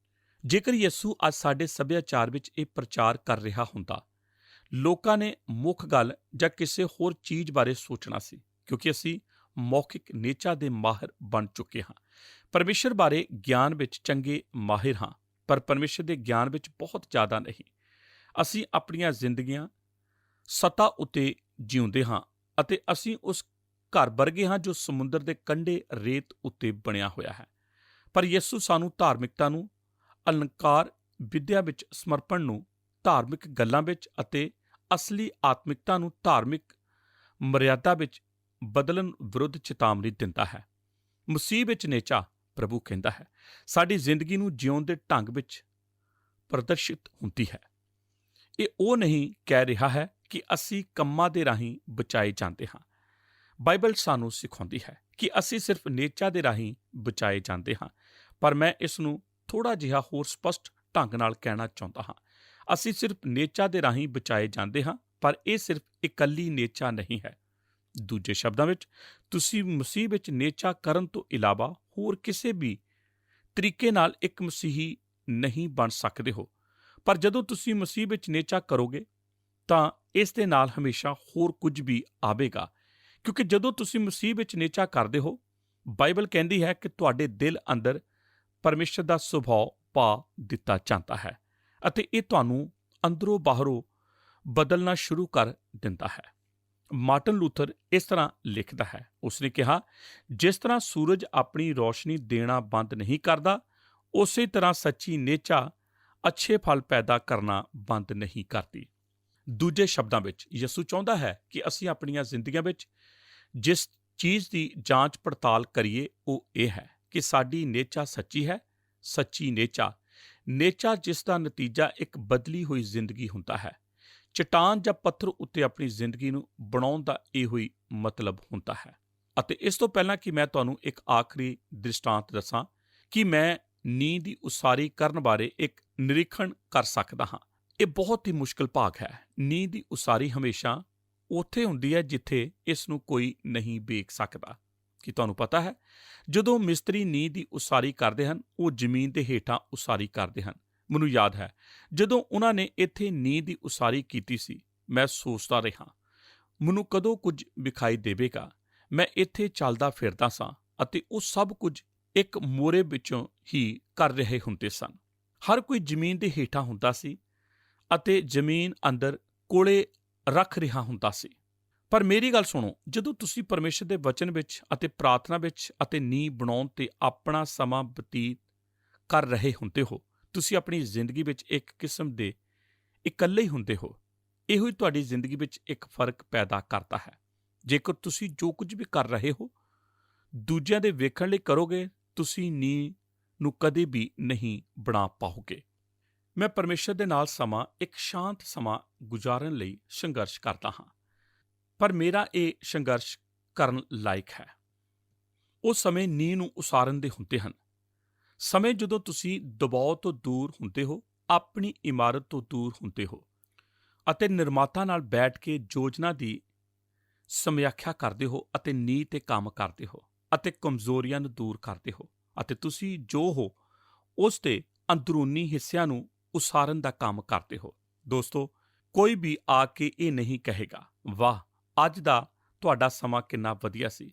ਜੇਕਰ ਯਿਸੂ ਅੱਜ ਸਾਡੇ ਸੱਭਿਆਚਾਰ ਵਿੱਚ ਇਹ ਪ੍ਰਚਾਰ ਕਰ ਰਿਹਾ ਹੁੰਦਾ, ਲੋਕਾਂ ਨੇ ਮੁੱਖ ਗੱਲ ਜਾਂ ਕਿਸੇ ਹੋਰ ਚੀਜ਼ ਬਾਰੇ ਸੋਚਣਾ ਸੀ, ਕਿਉਂਕਿ ਅਸੀਂ ਮੌਖਿਕ ਨੇਚਾ ਦੇ ਮਾਹਿਰ ਬਣ ਚੁੱਕੇ ਹਾਂ। ਪਰਮੇਸ਼ਰ ਬਾਰੇ ਗਿਆਨ ਵਿੱਚ ਚੰਗੇ ਮਾਹਿਰ ਹਾਂ, ਪਰ ਪਰਮੇਸ਼ਰ ਦੇ ਗਿਆਨ ਵਿੱਚ ਬਹੁਤ ਜ਼ਿਆਦਾ ਨਹੀਂ। ਅਸੀਂ ਆਪਣੀਆਂ ਜ਼ਿੰਦਗੀਆਂ ਸਤਾ ਉੱਤੇ ਜਿਉਂਦੇ ਹਾਂ, ਅਤੇ ਅਸੀਂ ਉਸ ਘਰ ਵਰਗੇ ਹਾਂ ਜੋ ਸਮੁੰਦਰ ਦੇ ਕੰਢੇ ਰੇਤ ਉੱਤੇ ਬਣਿਆ ਹੋਇਆ ਹੈ। ਪਰ ਯਿਸੂ ਸਾਨੂੰ ਧਾਰਮਿਕਤਾ ਨੂੰ, ਅਲੰਕਾਰ ਵਿਦਿਆ ਵਿੱਚ ਸਮਰਪਣ ਨੂੰ, ਧਾਰਮਿਕ ਗੱਲਾਂ ਵਿੱਚ ਅਤੇ ਅਸਲੀ ਆਤਮਿਕਤਾ ਨੂੰ ਧਾਰਮਿਕ ਮਰਿਆਦਾ ਵਿੱਚ ਬਦਲਣ ਵਿਰੁੱਧ ਚੇਤਾਵਨੀ ਦਿੰਦਾ ਹੈ। ਮਸੀਹ ਵਿੱਚ ਨੇਚਾ, ਪ੍ਰਭੂ ਕਹਿੰਦਾ ਹੈ, ਸਾਡੀ ਜ਼ਿੰਦਗੀ ਨੂੰ ਜਿਉਣ ਦੇ ਢੰਗ ਵਿੱਚ ਪ੍ਰਦਰਸ਼ਿਤ ਹੁੰਦੀ ਹੈ। ਇਹ ਉਹ ਨਹੀਂ ਕਹਿ ਰਿਹਾ ਹੈ ਕਿ ਅਸੀਂ ਕੰਮਾਂ ਦੇ ਰਾਹੀਂ ਬਚਾਏ ਜਾਂਦੇ ਹਾਂ। ਬਾਈਬਲ ਸਾਨੂੰ ਸਿਖਾਉਂਦੀ ਹੈ ਕਿ ਅਸੀਂ ਸਿਰਫ ਨੇਚਾ ਦੇ ਰਾਹੀਂ ਬਚਾਏ ਜਾਂਦੇ ਹਾਂ, ਪਰ ਮੈਂ ਇਸ ਨੂੰ ਥੋੜ੍ਹਾ ਜਿਹਾ ਹੋਰ ਸਪਸ਼ਟ ਢੰਗ ਨਾਲ ਕਹਿਣਾ ਚਾਹੁੰਦਾ ਹਾਂ। ਅਸੀਂ ਸਿਰਫ ਨੇਚਾ ਦੇ ਰਾਹੀਂ ਬਚਾਏ ਜਾਂਦੇ ਹਾਂ, ਪਰ ਇਹ ਸਿਰਫ ਇਕੱਲੀ ਨੇਚਾ ਨਹੀਂ ਹੈ। ਦੂਜੇ ਸ਼ਬਦਾਂ ਵਿੱਚ, ਤੁਸੀਂ ਮਸੀਹ ਵਿੱਚ ਨੇਚਾ ਕਰਨ ਤੋਂ ਇਲਾਵਾ ਹੋਰ ਕਿਸੇ ਵੀ ਤਰੀਕੇ ਨਾਲ ਇੱਕ ਮਸੀਹੀ ਨਹੀਂ ਬਣ ਸਕਦੇ ਹੋ। ਪਰ ਜਦੋਂ ਤੁਸੀਂ ਮਸੀਹ ਵਿੱਚ ਨੇਚਾ ਕਰੋਗੇ ਤਾਂ ਇਸ ਦੇ ਨਾਲ ਹਮੇਸ਼ਾ ਹੋਰ ਕੁਝ ਵੀ ਆਵੇਗਾ, ਕਿਉਂਕਿ ਜਦੋਂ ਤੁਸੀਂ ਮਸੀਹ ਵਿੱਚ ਨੇਚਾ ਕਰਦੇ ਹੋ, ਬਾਈਬਲ ਕਹਿੰਦੀ ਹੈ ਕਿ ਤੁਹਾਡੇ ਦਿਲ ਅੰਦਰ ਪਰਮੇਸ਼ਰ ਦਾ ਸੁਭਾਅ ਪਾ ਦਿੱਤਾ ਜਾਂਦਾ ਹੈ ਅਤੇ ਇਹ ਤੁਹਾਨੂੰ ਅੰਦਰੋਂ ਬਾਹਰੋਂ ਬਦਲਣਾ ਸ਼ੁਰੂ ਕਰ ਦਿੰਦਾ ਹੈ। ਮਾਰਟਨ ਲੂਥਰ ਇਸ ਤਰ੍ਹਾਂ ਲਿਖਦਾ ਹੈ, ਉਸਨੇ ਕਿਹਾ, ਜਿਸ ਤਰ੍ਹਾਂ ਸੂਰਜ ਆਪਣੀ ਰੌਸ਼ਨੀ ਦੇਣਾ ਬੰਦ ਨਹੀਂ ਕਰਦਾ, ਉਸੇ ਤਰ੍ਹਾਂ ਸੱਚੀ ਨੇਚਾ ਅੱਛੇ ਫਲ ਪੈਦਾ ਕਰਨਾ ਬੰਦ ਨਹੀਂ ਕਰਦੀ। ਦੂਜੇ ਸ਼ਬਦਾਂ ਵਿੱਚ, ਯਿਸੂ ਚਾਹੁੰਦਾ ਹੈ ਕਿ ਅਸੀਂ ਆਪਣੀਆਂ ਜ਼ਿੰਦਗੀਆਂ ਵਿੱਚ ਜਿਸ ਚੀਜ਼ ਦੀ ਜਾਂਚ ਪੜਤਾਲ ਕਰੀਏ ਉਹ ਇਹ ਹੈ ਕਿ ਸਾਡੀ ਨੇਚਾ ਸੱਚੀ ਹੈ। ਸੱਚੀ ਨੇਚਾ ਜਿਸ ਦਾ ਨਤੀਜਾ ਇੱਕ ਬਦਲੀ ਹੋਈ ਜ਼ਿੰਦਗੀ ਹੁੰਦਾ ਹੈ। ਚਟਾਨ ਜਾਂ ਪੱਥਰ ਉੱਤੇ ਆਪਣੀ ਜ਼ਿੰਦਗੀ ਨੂੰ ਬਣਾਉਣ ਦਾ ਇਹੋ ਹੀ ਮਤਲਬ ਹੁੰਦਾ ਹੈ। ਅਤੇ ਇਸ ਤੋਂ ਪਹਿਲਾਂ ਕਿ ਮੈਂ ਤੁਹਾਨੂੰ ਇੱਕ ਆਖਰੀ ਦ੍ਰਿਸ਼ਟਾਂਤ ਦੱਸਾਂ ਕਿ ਮੈਂ ਨੀਂਹ ਦੀ ਉਸਾਰੀ ਕਰਨ ਬਾਰੇ ਇੱਕ ਨਿਰੀਖਣ ਕਰ ਸਕਦਾ ਹਾਂ। ਇਹ ਬਹੁਤ ਹੀ ਮੁਸ਼ਕਲ ਭਾਗ ਹੈ। ਨੀਂਹ ਦੀ ਉਸਾਰੀ ਹਮੇਸ਼ਾ ਉੱਥੇ ਹੁੰਦੀ ਹੈ ਜਿੱਥੇ ਇਸ ਨੂੰ ਕੋਈ ਨਹੀਂ ਵੇਖ ਸਕਦਾ। ਕੀ ਤੁਹਾਨੂੰ ਪਤਾ ਹੈ, ਜਦੋਂ ਮਿਸਤਰੀ ਨੀਂਹ ਦੀ ਉਸਾਰੀ ਕਰਦੇ ਹਨ, ਉਹ ਜ਼ਮੀਨ ਦੇ ਹੇਠਾਂ ਉਸਾਰੀ ਕਰਦੇ ਹਨ। ਮੈਨੂੰ ਯਾਦ ਹੈ, ਜਦੋਂ ਉਹਨਾਂ ਨੇ ਇੱਥੇ ਨੀਂਹ ਦੀ ਉਸਾਰੀ ਕੀਤੀ ਸੀ, ਮੈਂ ਸੋਚਦਾ ਰਿਹਾ, ਮੈਨੂੰ ਕਦੋਂ ਕੁਝ ਵਿਖਾਈ ਦੇਵੇਗਾ। ਮੈਂ ਇੱਥੇ ਚੱਲਦਾ ਫਿਰਦਾ ਸਾਂ ਅਤੇ ਉਹ ਸਭ ਕੁਝ ਇੱਕ ਮੋਰੇ ਵਿੱਚੋਂ ਹੀ ਕਰ ਰਹੇ ਹੁੰਦੇ ਸਨ। ਹਰ ਕੋਈ ਜ਼ਮੀਨ ਦੇ ਹੇਠਾਂ ਹੁੰਦਾ ਸੀ ਅਤੇ ਜ਼ਮੀਨ ਅੰਦਰ ਕੋਲੇ ਰੱਖ ਰਿਹਾ ਹੁੰਦਾ ਸੀ। ਪਰ ਮੇਰੀ ਗੱਲ ਸੁਣੋ, ਜਦੋਂ ਤੁਸੀਂ ਪਰਮੇਸ਼ਰ ਦੇ ਵਚਨ ਵਿੱਚ ਅਤੇ ਪ੍ਰਾਰਥਨਾ ਵਿੱਚ ਅਤੇ ਨੀਂਹ ਬਣਾਉਣ 'ਤੇ ਆਪਣਾ ਸਮਾਂ ਬਤੀਤ ਕਰ ਰਹੇ ਹੁੰਦੇ ਹੋ, ਤੁਸੀਂ ਆਪਣੀ ਜ਼ਿੰਦਗੀ ਵਿੱਚ ਇੱਕ ਕਿਸਮ ਦੇ ਇਕੱਲੇ ਹੀ ਹੁੰਦੇ ਹੋ। ਇਹੋ ਹੀ ਤੁਹਾਡੀ ਜ਼ਿੰਦਗੀ ਵਿੱਚ ਇੱਕ ਫਰਕ ਪੈਦਾ ਕਰਦਾ ਹੈ। ਜੇਕਰ ਤੁਸੀਂ ਜੋ ਕੁਝ ਵੀ ਕਰ ਰਹੇ ਹੋ ਦੂਜਿਆਂ ਦੇ ਵੇਖਣ ਲਈ ਕਰੋਗੇ, ਤੁਸੀਂ ਨੀਂਹ ਨੂੰ ਕਦੇ ਵੀ ਨਹੀਂ ਬਣਾ ਪਾਓਗੇ। ਮੈਂ ਪਰਮੇਸ਼ਰ ਦੇ ਨਾਲ ਇੱਕ ਸ਼ਾਂਤ ਸਮਾਂ ਗੁਜ਼ਾਰਨ ਲਈ ਸੰਘਰਸ਼ ਕਰਦਾ ਹਾਂ, ਪਰ ਮੇਰਾ ਇਹ ਸੰਘਰਸ਼ ਕਰਨ ਲਾਇਕ ਹੈ। ਉਹ ਸਮੇਂ ਨੀਂਹ ਨੂੰ ਉਸਾਰਨ ਦੇ ਹੁੰਦੇ ਹਨ। ਸਮੇਂ ਜਦੋਂ ਤੁਸੀਂ ਦਬਾਅ ਤੋਂ ਦੂਰ ਹੁੰਦੇ ਹੋ, ਆਪਣੀ ਇਮਾਰਤ ਤੋਂ ਦੂਰ ਹੁੰਦੇ ਹੋ ਅਤੇ ਨਿਰਮਾਤਾ ਨਾਲ ਬੈਠ ਕੇ ਯੋਜਨਾ ਦੀ ਸਮੀਖਿਆ ਕਰਦੇ ਹੋ ਅਤੇ ਨੀਂਹ 'ਤੇ ਕੰਮ ਕਰਦੇ ਹੋ ਅਤੇ ਕਮਜ਼ੋਰੀਆਂ ਨੂੰ ਦੂਰ ਕਰਦੇ ਹੋ ਅਤੇ ਤੁਸੀਂ ਜੋ ਹੋ ਉਸ ਦੇ ਅੰਦਰੂਨੀ ਹਿੱਸਿਆਂ ਨੂੰ ਉਸਾਰਨ ਦਾ ਕੰਮ ਕਰਦੇ ਹੋ। ਦੋਸਤੋ, ਕੋਈ ਵੀ ਆ ਕੇ ਇਹ ਨਹੀਂ ਕਹੇਗਾ, ਵਾਹ, ਅੱਜ ਦਾ ਤੁਹਾਡਾ ਸਮਾਂ ਕਿੰਨਾ ਵਧੀਆ ਸੀ।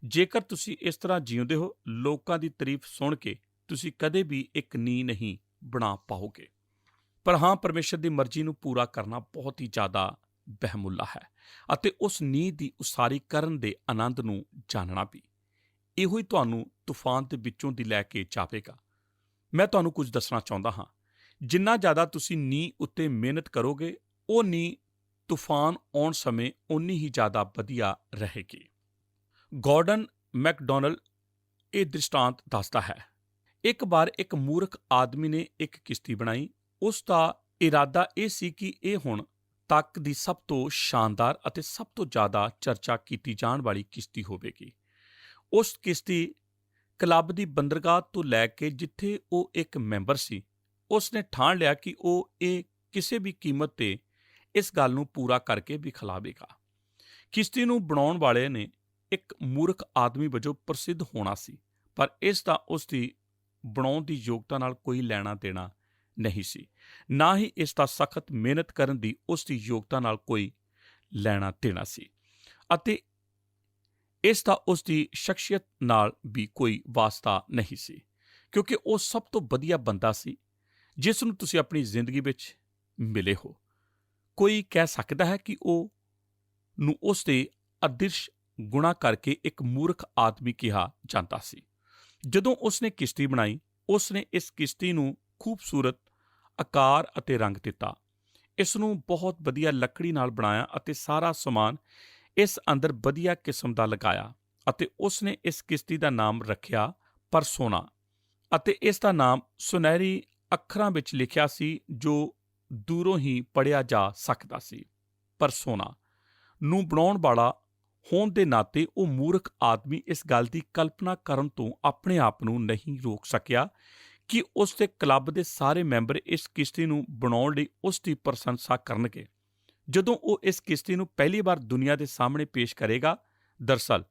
ਜੇਕਰ ਤੁਸੀਂ ਇਸ ਤਰ੍ਹਾਂ ਜਿਉਂਦੇ ਹੋ, ਲੋਕਾਂ ਦੀ ਤਾਰੀਫ ਸੁਣ ਕੇ ਤੁਸੀਂ ਕਦੇ ਵੀ ਇੱਕ ਨੀਂਹ ਨਹੀਂ ਬਣਾ ਪਾਓਗੇ। ਪਰ ਹਾਂ, ਪਰਮੇਸ਼ਰ ਦੀ ਮਰਜ਼ੀ ਨੂੰ ਪੂਰਾ ਕਰਨਾ ਬਹੁਤ ਹੀ ਜ਼ਿਆਦਾ ਬਹਿਮੁੱਲਾ ਹੈ ਅਤੇ ਉਸ ਨੀਂਹ ਦੀ ਉਸਾਰੀ ਕਰਨ ਦੇ ਆਨੰਦ ਨੂੰ ਜਾਣਨਾ ਵੀ। ਇਹੋ ਹੀ ਤੁਹਾਨੂੰ ਤੂਫਾਨ ਦੇ ਵਿੱਚੋਂ ਦੀ ਲੈ ਕੇ ਜਾਵੇਗਾ। ਮੈਂ ਤੁਹਾਨੂੰ ਕੁਝ ਦੱਸਣਾ ਚਾਹੁੰਦਾ ਹਾਂ, ਜਿੰਨਾ ਜ਼ਿਆਦਾ ਤੁਸੀਂ ਨੀਂਹ ਉੱਤੇ ਮਿਹਨਤ ਕਰੋਗੇ, ਉਹ ਨੀਂਹ ਤੂਫਾਨ ਆਉਣ ਸਮੇਂ ਓਨੀ ਹੀ ਜ਼ਿਆਦਾ ਵਧੀਆ ਰਹੇਗੀ। ਗਾਰਡਨ ਮੈਕਡੋਨਲ ਇਹ ਦ੍ਰਿਸ਼ਟਾਂਤ ਦੱਸਦਾ ਹੈ, ਇੱਕ ਵਾਰ ਇੱਕ ਮੂਰਖ ਆਦਮੀ ਨੇ ਇੱਕ ਕਿਸ਼ਤੀ ਬਣਾਈ। ਉਸ ਦਾ ਇਰਾਦਾ ਇਹ ਸੀ ਕਿ ਇਹ ਹੁਣ ਤੱਕ ਦੀ ਸਭ ਤੋਂ ਸ਼ਾਨਦਾਰ ਅਤੇ ਸਭ ਤੋਂ ਜ਼ਿਆਦਾ ਚਰਚਾ ਕੀਤੀ ਜਾਣ ਵਾਲੀ ਕਿਸ਼ਤੀ ਹੋਵੇਗੀ। ਉਸ ਕਿਸ਼ਤੀ ਕਲੱਬ ਦੀ ਬੰਦਰਗਾਹ ਤੋਂ ਲੈ ਕੇ ਜਿੱਥੇ ਉਹ ਇੱਕ ਮੈਂਬਰ ਸੀ, ਉਸ ਨੇ ਠਾਣ ਲਿਆ ਕਿ ਉਹ ਇਹ ਕਿਸੇ ਵੀ ਕੀਮਤ 'ਤੇ ਇਸ ਗੱਲ ਨੂੰ ਪੂਰਾ ਕਰਕੇ ਵਿਖਲਾਵੇਗਾ। ਕਿਸ਼ਤੀ ਨੂੰ ਬਣਾਉਣ ਵਾਲੇ ਨੇ ਇੱਕ ਮੂਰਖ ਆਦਮੀ ਵਜੋਂ ਪ੍ਰਸਿੱਧ ਹੋਣਾ ਸੀ, ਪਰ ਇਸ ਦਾ ਉਸ ਦੀ ਬਣਾਉਣ ਦੀ ਯੋਗਤਾ ਨਾਲ ਕੋਈ ਲੈਣਾ ਦੇਣਾ ਨਹੀਂ ਸੀ। ਨਾ ਹੀ ਇਸ ਦਾ ਸਖਤ ਮਿਹਨਤ ਕਰਨ ਦੀ ਉਸ ਦੀ ਯੋਗਤਾ ਨਾਲ ਕੋਈ ਲੈਣਾ ਦੇਣਾ ਸੀ ਅਤੇ ਇਸ ਦਾ ਉਸ ਦੀ ਸ਼ਖਸੀਅਤ ਨਾਲ ਵੀ ਕੋਈ ਵਾਸਤਾ ਨਹੀਂ ਸੀ, ਕਿਉਂਕਿ ਉਹ ਸਭ ਤੋਂ ਵਧੀਆ ਬੰਦਾ ਸੀ ਜਿਸ ਨੂੰ ਤੁਸੀਂ ਆਪਣੀ ਜ਼ਿੰਦਗੀ ਵਿੱਚ ਮਿਲੇ ਹੋ। ਕੋਈ ਕਹਿ ਸਕਦਾ ਹੈ ਕਿ ਉਹ ਨੂੰ ਉਸ ਦੇ ਅਦ੍ਰਿਸ਼ ਗੁਣਾ ਕਰਕੇ ਇੱਕ ਮੂਰਖ ਆਦਮੀ ਕਿਹਾ ਜਾਂਦਾ ਸੀ। ਜਦੋਂ ਉਸ ਨੇ ਕਿਸ਼ਤੀ ਬਣਾਈ, ਉਸ ਨੇ ਇਸ ਕਿਸ਼ਤੀ ਨੂੰ ਖੂਬਸੂਰਤ ਆਕਾਰ ਅਤੇ ਰੰਗ ਦਿੱਤਾ। ਇਸ ਨੂੰ ਬਹੁਤ ਵਧੀਆ ਲੱਕੜੀ ਨਾਲ ਬਣਾਇਆ ਅਤੇ ਸਾਰਾ ਸਮਾਨ ਇਸ ਅੰਦਰ ਵਧੀਆ ਕਿਸਮ ਦਾ ਲਗਾਇਆ। ਅਤੇ ਉਸ ਨੇ ਇਸ ਕਿਸ਼ਤੀ ਦਾ ਨਾਮ ਰੱਖਿਆ ਪਰਸੋਨਾ, ਅਤੇ ਇਸ ਦਾ ਨਾਮ ਸੁਨਹਿਰੀ ਅੱਖਰਾਂ ਵਿੱਚ ਲਿਖਿਆ ਸੀ ਜੋ ਦੂਰੋਂ ਹੀ ਪੜ੍ਹਿਆ ਜਾ ਸਕਦਾ ਸੀ। ਪਰਸੋਨਾ ਨੂੰ ਬਣਾਉਣ ਵਾਲਾ ਹੋਣ ਦੇ ਨਾਤੇ ਉਹ ਮੂਰਖ ਆਦਮੀ ਇਸ ਗੱਲ ਦੀ ਕਲਪਨਾ ਕਰਨ ਤੋਂ ਆਪਣੇ ਆਪ ਨੂੰ ਨਹੀਂ ਰੋਕ ਸਕਿਆ ਕਿ ਉਸ ਦੇ ਕਲੱਬ ਦੇ ਸਾਰੇ ਮੈਂਬਰ ਇਸ ਕਿਸ਼ਤੀ ਨੂੰ ਬਣਾਉਣ ਲਈ ਉਸ ਦੀ ਪ੍ਰਸ਼ੰਸਾ ਕਰਨਗੇ। ਜਦੋਂ ਉਹ ਇਸ ਕਿਸ਼ਤੀ ਨੂੰ ਪਹਿਲੀ ਵਾਰ ਦੁਨੀਆ ਦੇ ਸਾਹਮਣੇ ਪੇਸ਼ ਕਰੇਗਾ, ਦਰਅਸਲ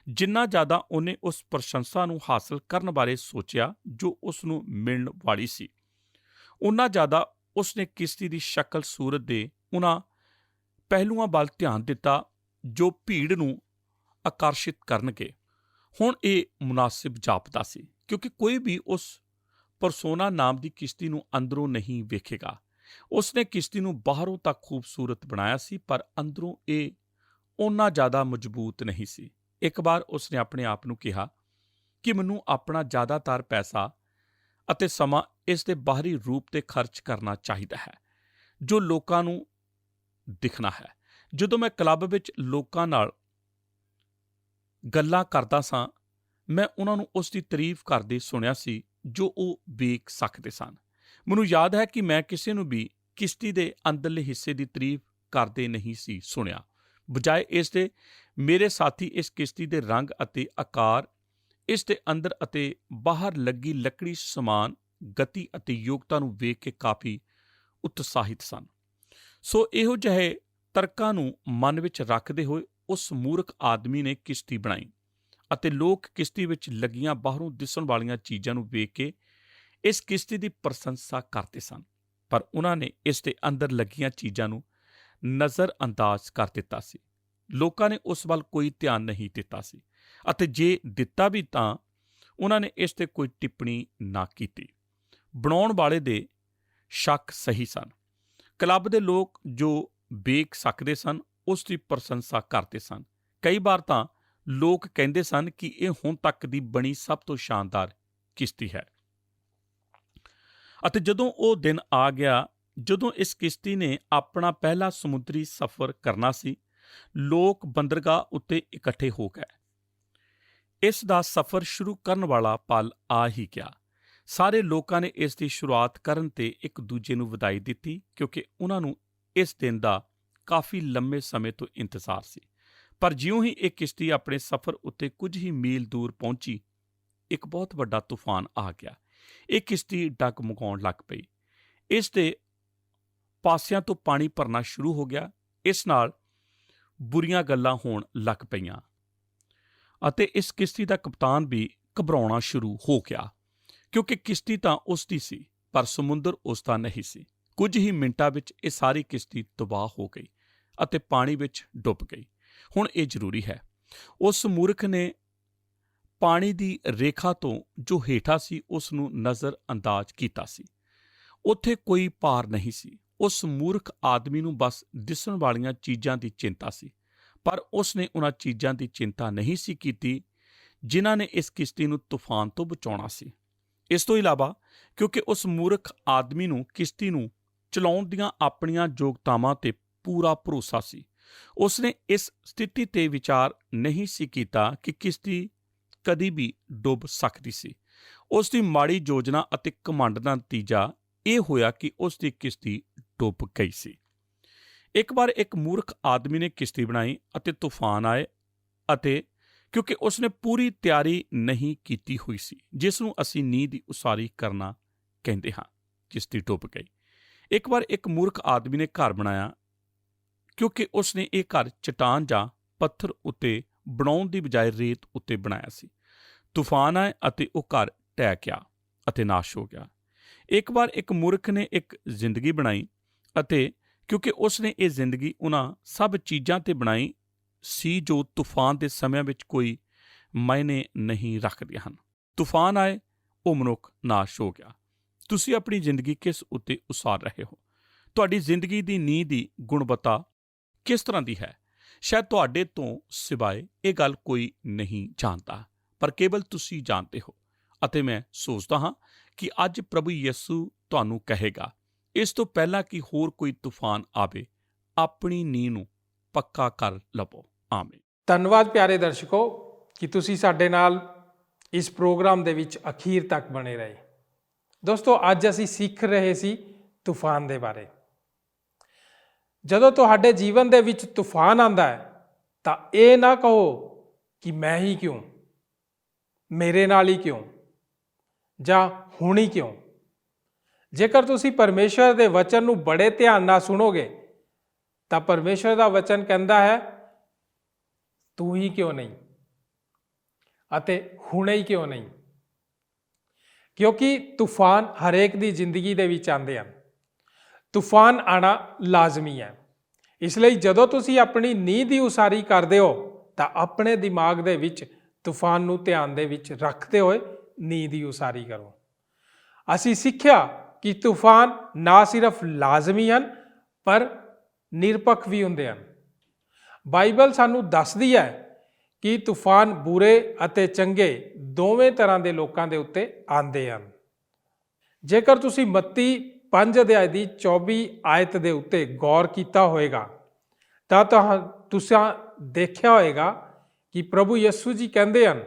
ਜਿੰਨਾ ਜ਼ਿਆਦਾ ਉਹਨੇ ਉਸ ਪ੍ਰਸ਼ੰਸਾ ਨੂੰ ਹਾਸਲ ਕਰਨ ਬਾਰੇ ਸੋਚਿਆ ਜੋ ਉਸ ਨੂੰ ਮਿਲਣ ਵਾਲੀ ਸੀ, ਉਨਾ ਜ਼ਿਆਦਾ ਉਸ ਨੇ ਕਿਸ਼ਤੀ ਦੀ ਸ਼ਕਲ ਸੂਰਤ ਦੇ ਉਹਨਾਂ ਪਹਿਲੂਆਂ ਵੱਲ ਧਿਆਨ ਦਿੱਤਾ ਜੋ ਭੀੜ ਨੂੰ ਆਕਰਸ਼ਿਤ ਕਰਨਗੇ। ਹੁਣ ਇਹ ਮੁਨਾਸਿਬ ਜਾਪਦਾ ਸੀ ਕਿਉਂਕਿ ਕੋਈ ਵੀ ਉਸ ਪਰਸੋਨਾ ਨਾਮ ਦੀ ਕਿਸ਼ਤੀ ਨੂੰ ਅੰਦਰੋਂ ਨਹੀਂ ਵੇਖੇਗਾ। ਉਸ ਨੇ ਕਿਸ਼ਤੀ ਨੂੰ ਬਾਹਰੋਂ ਤਾਂ ਖੂਬਸੂਰਤ ਬਣਾਇਆ ਸੀ, ਪਰ ਅੰਦਰੋਂ ਇਹ ਓਨਾ ਜ਼ਿਆਦਾ ਮਜ਼ਬੂਤ ਨਹੀਂ ਸੀ। ਇੱਕ ਵਾਰ ਉਸ ਨੇ ਆਪਣੇ ਆਪ ਨੂੰ ਕਿਹਾ ਕਿ ਮੈਨੂੰ ਆਪਣਾ ਜ਼ਿਆਦਾਤਰ ਪੈਸਾ ਅਤੇ ਸਮਾਂ ਇਸ ਦੇ ਬਾਹਰੀ ਰੂਪ 'ਤੇ ਖਰਚ ਕਰਨਾ ਚਾਹੀਦਾ ਹੈ ਜੋ ਲੋਕਾਂ ਨੂੰ ਦਿਖਣਾ ਹੈ। ਜਦੋਂ ਮੈਂ ਕਲੱਬ ਵਿੱਚ ਲੋਕਾਂ ਨਾਲ ਗੱਲਾਂ ਕਰਦਾ ਸਾਂ, ਮੈਂ ਉਹਨਾਂ ਨੂੰ ਉਸ ਦੀ ਤਾਰੀਫ ਕਰਦੇ ਸੁਣਿਆ ਸੀ ਜੋ ਉਹ ਵੇਖ ਸਕਦੇ ਸਨ। ਮੈਨੂੰ ਯਾਦ ਹੈ ਕਿ ਮੈਂ ਕਿਸੇ ਨੂੰ ਵੀ ਕਿਸ਼ਤੀ ਦੇ ਅੰਦਰਲੇ ਹਿੱਸੇ ਦੀ ਤਾਰੀਫ ਕਰਦੇ ਨਹੀਂ ਸੀ ਸੁਣਿਆ। ਬਜਾਏ ਇਸ ਦੇ ਮੇਰੇ ਸਾਥੀ ਇਸ ਕਿਸ਼ਤੀ ਦੇ ਰੰਗ ਅਤੇ ਆਕਾਰ, ਇਸ ਦੇ ਅੰਦਰ ਅਤੇ ਬਾਹਰ ਲੱਗੀ ਲੱਕੜੀ ਸਮਾਨ ਗਤੀ ਅਤੇ ਯੋਗਤਾ ਨੂੰ ਵੇਖ ਕੇ ਕਾਫੀ ਉਤਸ਼ਾਹਿਤ ਸਨ। ਸੋ ਇਹੋ ਜਿਹੇ ਤਰਕਾਂ ਨੂੰ ਮਨ ਵਿੱਚ ਰੱਖਦੇ ਹੋਏ ਉਸ ਮੂਰਖ ਆਦਮੀ ਨੇ ਕਿਸ਼ਤੀ ਬਣਾਈ ਅਤੇ ਲੋਕ ਕਿਸ਼ਤੀ ਵਿੱਚ ਲੱਗੀਆਂ ਬਾਹਰੋਂ ਦਿਸਣ ਵਾਲੀਆਂ ਚੀਜ਼ਾਂ ਨੂੰ ਵੇਖ ਕੇ ਇਸ ਕਿਸ਼ਤੀ ਦੀ ਪ੍ਰਸ਼ੰਸਾ ਕਰਦੇ ਸਨ, ਪਰ ਉਹਨਾਂ ਨੇ ਇਸ ਦੇ ਅੰਦਰ ਲੱਗੀਆਂ ਚੀਜ਼ਾਂ ਨੂੰ ਨਜ਼ਰ ਅੰਦਾਜ਼ ਕਰ ਦਿੱਤਾ ਸੀ। ਲੋਕਾਂ ਨੇ ਉਸ ਵੱਲ ਕੋਈ ਧਿਆਨ ਨਹੀਂ ਦਿੱਤਾ ਸੀ ਅਤੇ ਜੇ ਦਿੱਤਾ ਵੀ ਤਾਂ ਉਹਨਾਂ ਨੇ ਇਸ 'ਤੇ ਕੋਈ ਟਿੱਪਣੀ ਨਾ ਕੀਤੀ। ਬਣਾਉਣ ਵਾਲੇ ਦੇ ਸ਼ੱਕ ਸਹੀ ਸਨ। ਕਲੱਬ ਦੇ ਲੋਕ ਜੋ ਵੇਖ ਸਕਦੇ ਸਨ ਉਸ ਦੀ ਪ੍ਰਸ਼ੰਸਾ ਕਰਦੇ ਸਨ। ਕਈ ਵਾਰ ਤਾਂ ਲੋਕ ਕਹਿੰਦੇ ਸਨ ਕਿ ਇਹ ਹੁਣ ਤੱਕ ਦੀ ਬਣੀ ਸਭ ਤੋਂ ਸ਼ਾਨਦਾਰ ਕਿਸ਼ਤੀ ਹੈ। ਅਤੇ ਜਦੋਂ ਉਹ ਦਿਨ ਆ ਗਿਆ ਜਦੋਂ ਇਸ ਕਿਸ਼ਤੀ ਨੇ ਆਪਣਾ ਪਹਿਲਾ ਸਮੁੰਦਰੀ ਸਫ਼ਰ ਕਰਨਾ ਸੀ, ਲੋਕ ਬੰਦਰਗਾਹ ਉੱਤੇ ਇਕੱਠੇ ਹੋ ਗਏ। ਇਸ ਦਾ ਸਫ਼ਰ ਸ਼ੁਰੂ ਕਰਨ ਵਾਲਾ ਪਲ ਆ ਹੀ ਗਿਆ। ਸਾਰੇ ਲੋਕਾਂ ਨੇ ਇਸ ਦੀ ਸ਼ੁਰੂਆਤ ਕਰਨ 'ਤੇ ਇੱਕ ਦੂਜੇ ਨੂੰ ਵਧਾਈ ਦਿੱਤੀ ਕਿਉਂਕਿ ਉਹਨਾਂ ਨੂੰ ਇਸ ਦਿਨ ਦਾ ਕਾਫੀ ਲੰਮੇ ਸਮੇਂ ਤੋਂ ਇੰਤਜ਼ਾਰ ਸੀ। ਪਰ ਜਿਉਂ ਹੀ ਇਹ ਕਿਸ਼ਤੀ ਆਪਣੇ ਸਫ਼ਰ ਉੱਤੇ ਕੁਝ ਹੀ ਮੀਲ ਦੂਰ ਪਹੁੰਚੀ, ਇੱਕ ਬਹੁਤ ਵੱਡਾ ਤੂਫਾਨ ਆ ਗਿਆ। ਇਹ ਕਿਸ਼ਤੀ ਡਗਮਗਾਉਣ ਲੱਗ ਪਈ। ਇਸ ਦੇ ਪਾਸਿਆਂ ਤੋਂ ਪਾਣੀ ਭਰਨਾ ਸ਼ੁਰੂ ਹੋ ਗਿਆ। ਇਸ ਨਾਲ ਬੁਰੀਆਂ ਗੱਲਾਂ ਹੋਣ ਲੱਗ ਪਈਆਂ ਅਤੇ ਇਸ ਕਿਸ਼ਤੀ ਦਾ ਕਪਤਾਨ ਵੀ ਘਬਰਾਉਣਾ ਸ਼ੁਰੂ ਹੋ ਗਿਆ ਕਿਉਂਕਿ ਕਿਸ਼ਤੀ ਤਾਂ ਉਸ ਦੀ ਸੀ ਪਰ ਸਮੁੰਦਰ ਉਸ ਦਾ ਨਹੀਂ ਸੀ। ਕੁਝ ਹੀ ਮਿੰਟਾਂ ਵਿੱਚ ਇਹ ਸਾਰੀ ਕਿਸ਼ਤੀ ਤਬਾਹ ਹੋ ਗਈ ਅਤੇ ਪਾਣੀ ਵਿੱਚ ਡੁੱਬ ਗਈ। ਹੁਣ ਇਹ ਜ਼ਰੂਰੀ ਹੈ, ਉਸ ਮੂਰਖ ਨੇ ਪਾਣੀ ਦੀ ਰੇਖਾ ਤੋਂ ਜੋ ਹੇਠਾਂ ਸੀ ਉਸ ਨੂੰ ਨਜ਼ਰ ਅੰਦਾਜ਼ ਕੀਤਾ ਸੀ। ਉੱਥੇ ਕੋਈ ਪਾਰ ਨਹੀਂ ਸੀ। ਉਸ ਮੂਰਖ ਆਦਮੀ ਨੂੰ ਬਸ ਦਿਸਣ ਵਾਲੀਆਂ ਚੀਜ਼ਾਂ ਦੀ ਚਿੰਤਾ ਸੀ, ਪਰ ਉਸ ਨੇ ਉਹਨਾਂ ਚੀਜ਼ਾਂ ਦੀ ਚਿੰਤਾ ਨਹੀਂ ਸੀ ਕੀਤੀ ਜਿਨ੍ਹਾਂ ਨੇ ਇਸ ਕਿਸ਼ਤੀ ਨੂੰ ਤੂਫਾਨ ਤੋਂ ਬਚਾਉਣਾ ਸੀ। ਇਸ ਤੋਂ ਇਲਾਵਾ ਕਿਉਂਕਿ ਉਸ ਮੂਰਖ ਆਦਮੀ ਨੂੰ ਕਿਸ਼ਤੀ ਨੂੰ ਚਲਾਉਣ ਦੀਆਂ ਆਪਣੀਆਂ ਯੋਗਤਾਵਾਂ 'ਤੇ ਪੂਰਾ ਭਰੋਸਾ ਸੀ, ਉਸ ਨੇ ਇਸ ਸਥਿਤੀ 'ਤੇ ਵਿਚਾਰ ਨਹੀਂ ਸੀ ਕੀਤਾ ਕਿ ਕਿਸ਼ਤੀ ਕਦੀ ਵੀ ਡੁੱਬ ਸਕਦੀ ਸੀ। ਉਸ ਦੀ ਮਾੜੀ ਯੋਜਨਾ ਅਤੇ ਘਮੰਡ ਦਾ ਨਤੀਜਾ ਇਹ ਹੋਇਆ ਕਿ ਉਸ ਦੀ ਕਿਸ਼ਤੀ ਡੁੱਬ ਗਈ ਸੀ। ਇੱਕ ਵਾਰ ਇੱਕ ਮੂਰਖ ਆਦਮੀ ਨੇ ਕਿਸ਼ਤੀ ਬਣਾਈ ਅਤੇ ਤੂਫਾਨ ਆਏ ਅਤੇ ਕਿਉਂਕਿ ਉਸ ਨੇ ਪੂਰੀ ਤਿਆਰੀ ਨਹੀਂ ਕੀਤੀ ਹੋਈ ਸੀ, ਜਿਸ ਨੂੰ ਅਸੀਂ ਨੀਂਹ ਦੀ ਉਸਾਰੀ ਕਰਨਾ ਕਹਿੰਦੇ ਹਾਂ, ਕਿਸ਼ਤੀ ਡੁੱਬ ਗਈ। ਇੱਕ ਵਾਰ ਇੱਕ ਮੂਰਖ ਆਦਮੀ ਨੇ ਘਰ ਬਣਾਇਆ ਕਿਉਂਕਿ ਉਸ ਨੇ ਇਹ ਘਰ ਚਟਾਨ ਜਾਂ ਪੱਥਰ ਉੱਤੇ ਬਣਾਉਣ ਦੀ ਬਜਾਏ ਰੇਤ ਉੱਤੇ ਬਣਾਇਆ ਸੀ। ਤੂਫਾਨ ਆਏ ਅਤੇ ਉਹ ਘਰ ਢਹਿ ਗਿਆ ਅਤੇ ਨਾਸ਼ ਹੋ ਗਿਆ। ਇੱਕ ਵਾਰ ਇੱਕ ਮੂਰਖ ਨੇ ਇੱਕ ਜ਼ਿੰਦਗੀ ਬਣਾਈ ਅਤੇ ਕਿਉਂਕਿ ਉਸ ਨੇ ਇਹ ਜ਼ਿੰਦਗੀ ਉਹਨਾਂ ਸਭ ਚੀਜ਼ਾਂ 'ਤੇ ਬਣਾਈ ਸੀ ਜੋ ਤੂਫਾਨ ਦੇ ਸਮਿਆਂ ਵਿੱਚ ਕੋਈ ਮਾਇਨੇ ਨਹੀਂ ਰੱਖਦੀਆਂ ਹਨ। ਤੂਫਾਨ ਆਏ, ਉਹ ਮਨੁੱਖ ਨਾਸ਼ ਹੋ ਗਿਆ। ਤੁਸੀਂ ਆਪਣੀ ਜ਼ਿੰਦਗੀ ਕਿਸ ਉੱਤੇ ਉਸਾਰ ਰਹੇ ਹੋ? ਤੁਹਾਡੀ ਜ਼ਿੰਦਗੀ ਦੀ ਨੀਂਹ ਦੀ ਗੁਣਵੱਤਾ ਕਿਸ ਤਰ੍ਹਾਂ ਦੀ ਹੈ? ਸ਼ਾਇਦ ਤੁਹਾਡੇ ਤੋਂ ਸਿਵਾਏ ਇਹ ਗੱਲ ਕੋਈ ਨਹੀਂ ਜਾਣਦਾ, ਪਰ ਕੇਵਲ ਤੁਸੀਂ ਜਾਣਦੇ ਹੋ। ਅਤੇ ਮੈਂ ਸੋਚਦਾ ਹਾਂ ਕਿ ਅੱਜ ਪ੍ਰਭੂ ਯਿਸੂ ਤੁਹਾਨੂੰ ਕਹੇਗਾ, ਇਸ ਤੋਂ ਪਹਿਲਾਂ ਕਿ ਹੋਰ ਕੋਈ ਤੂਫਾਨ ਆਵੇ, ਆਪਣੀ ਨੀਂਹ ਨੂੰ ਪੱਕਾ ਕਰ ਲਵੋ। ਆਮੀਨ। ਧੰਨਵਾਦ ਪਿਆਰੇ ਦਰਸ਼ਕੋ, ਕਿ ਤੁਸੀਂ ਸਾਡੇ ਨਾਲ ਇਸ ਪ੍ਰੋਗਰਾਮ ਦੇ ਵਿੱਚ ਅਖੀਰ ਤੱਕ ਬਣੇ ਰਹੇ। ਦੋਸਤੋ, ਅੱਜ ਅਸੀਂ ਸਿੱਖ ਰਹੇ ਸੀ ਤੂਫਾਨ ਦੇ ਬਾਰੇ। ਜਦੋਂ ਤੁਹਾਡੇ ਜੀਵਨ ਦੇ ਵਿੱਚ ਤੂਫਾਨ ਆਉਂਦਾ ਹੈ ਤਾਂ ਇਹ ਨਾ ਕਹੋ ਕਿ ਮੈਂ ਹੀ ਕਿਉਂ, ਮੇਰੇ ਨਾਲ ਹੀ ਕਿਉਂ, ਜਾਂ ਹੁਣ ਹੀ ਕਿਉਂ। ਜੇਕਰ ਤੁਸੀਂ ਪਰਮੇਸ਼ਰ ਦੇ ਵਚਨ ਨੂੰ ਬੜੇ ਧਿਆਨ ਨਾਲ ਸੁਣੋਗੇ ਤਾਂ ਪਰਮੇਸ਼ਰ ਦਾ ਵਚਨ ਕਹਿੰਦਾ ਹੈ, ਤੂੰ ਹੀ ਕਿਉਂ ਨਹੀਂ ਅਤੇ ਹੁਣੇ ਹੀ ਕਿਉਂ ਨਹੀਂ। ਕਿਉਂਕਿ ਤੂਫਾਨ ਹਰੇਕ ਦੀ ਜ਼ਿੰਦਗੀ ਦੇ ਵਿੱਚ ਆਉਂਦੇ ਹਨ। ਤੂਫਾਨ ਆਣਾ ਲਾਜ਼ਮੀ ਹੈ। ਇਸ ਲਈ ਜਦੋਂ ਤੁਸੀਂ ਆਪਣੀ ਨੀਂਦ ਦੀ ਉਸਾਰੀ ਕਰਦੇ ਹੋ ਤਾਂ ਆਪਣੇ ਦਿਮਾਗ ਦੇ ਵਿੱਚ ਤੂਫਾਨ ਨੂੰ ਧਿਆਨ ਦੇ ਵਿੱਚ ਰੱਖਦੇ ਹੋਏ ਨੀਂਦ ਦੀ ਉਸਾਰੀ ਕਰੋ। ਅਸੀਂ ਸਿੱਖਿਆ ਕਿ ਤੂਫਾਨ ਨਾ ਸਿਰਫ ਲਾਜ਼ਮੀ ਹਨ ਪਰ ਨਿਰਪੱਖ ਵੀ ਹੁੰਦੇ ਹਨ। ਬਾਈਬਲ ਸਾਨੂੰ ਦੱਸਦੀ ਹੈ ਕਿ ਤੂਫਾਨ ਬੁਰੇ ਅਤੇ ਚੰਗੇ ਦੋਵੇਂ ਤਰ੍ਹਾਂ ਦੇ ਲੋਕਾਂ ਦੇ ਉੱਤੇ ਆਉਂਦੇ ਹਨ। ਜੇਕਰ ਤੁਸੀਂ ਮੱਤੀ 5 ਅਧਿਆਇ ਦੀ 24 ਆਇਤ ਦੇ ਉੱਤੇ ਗੌਰ ਕੀਤਾ ਹੋਵੇਗਾ ਤਾਂ ਤੁਸੀਂ ਦੇਖਿਆ ਹੋਵੇਗਾ ਕਿ ਪ੍ਰਭੂ ਯਿਸੂ ਜੀ ਕਹਿੰਦੇ ਹਨ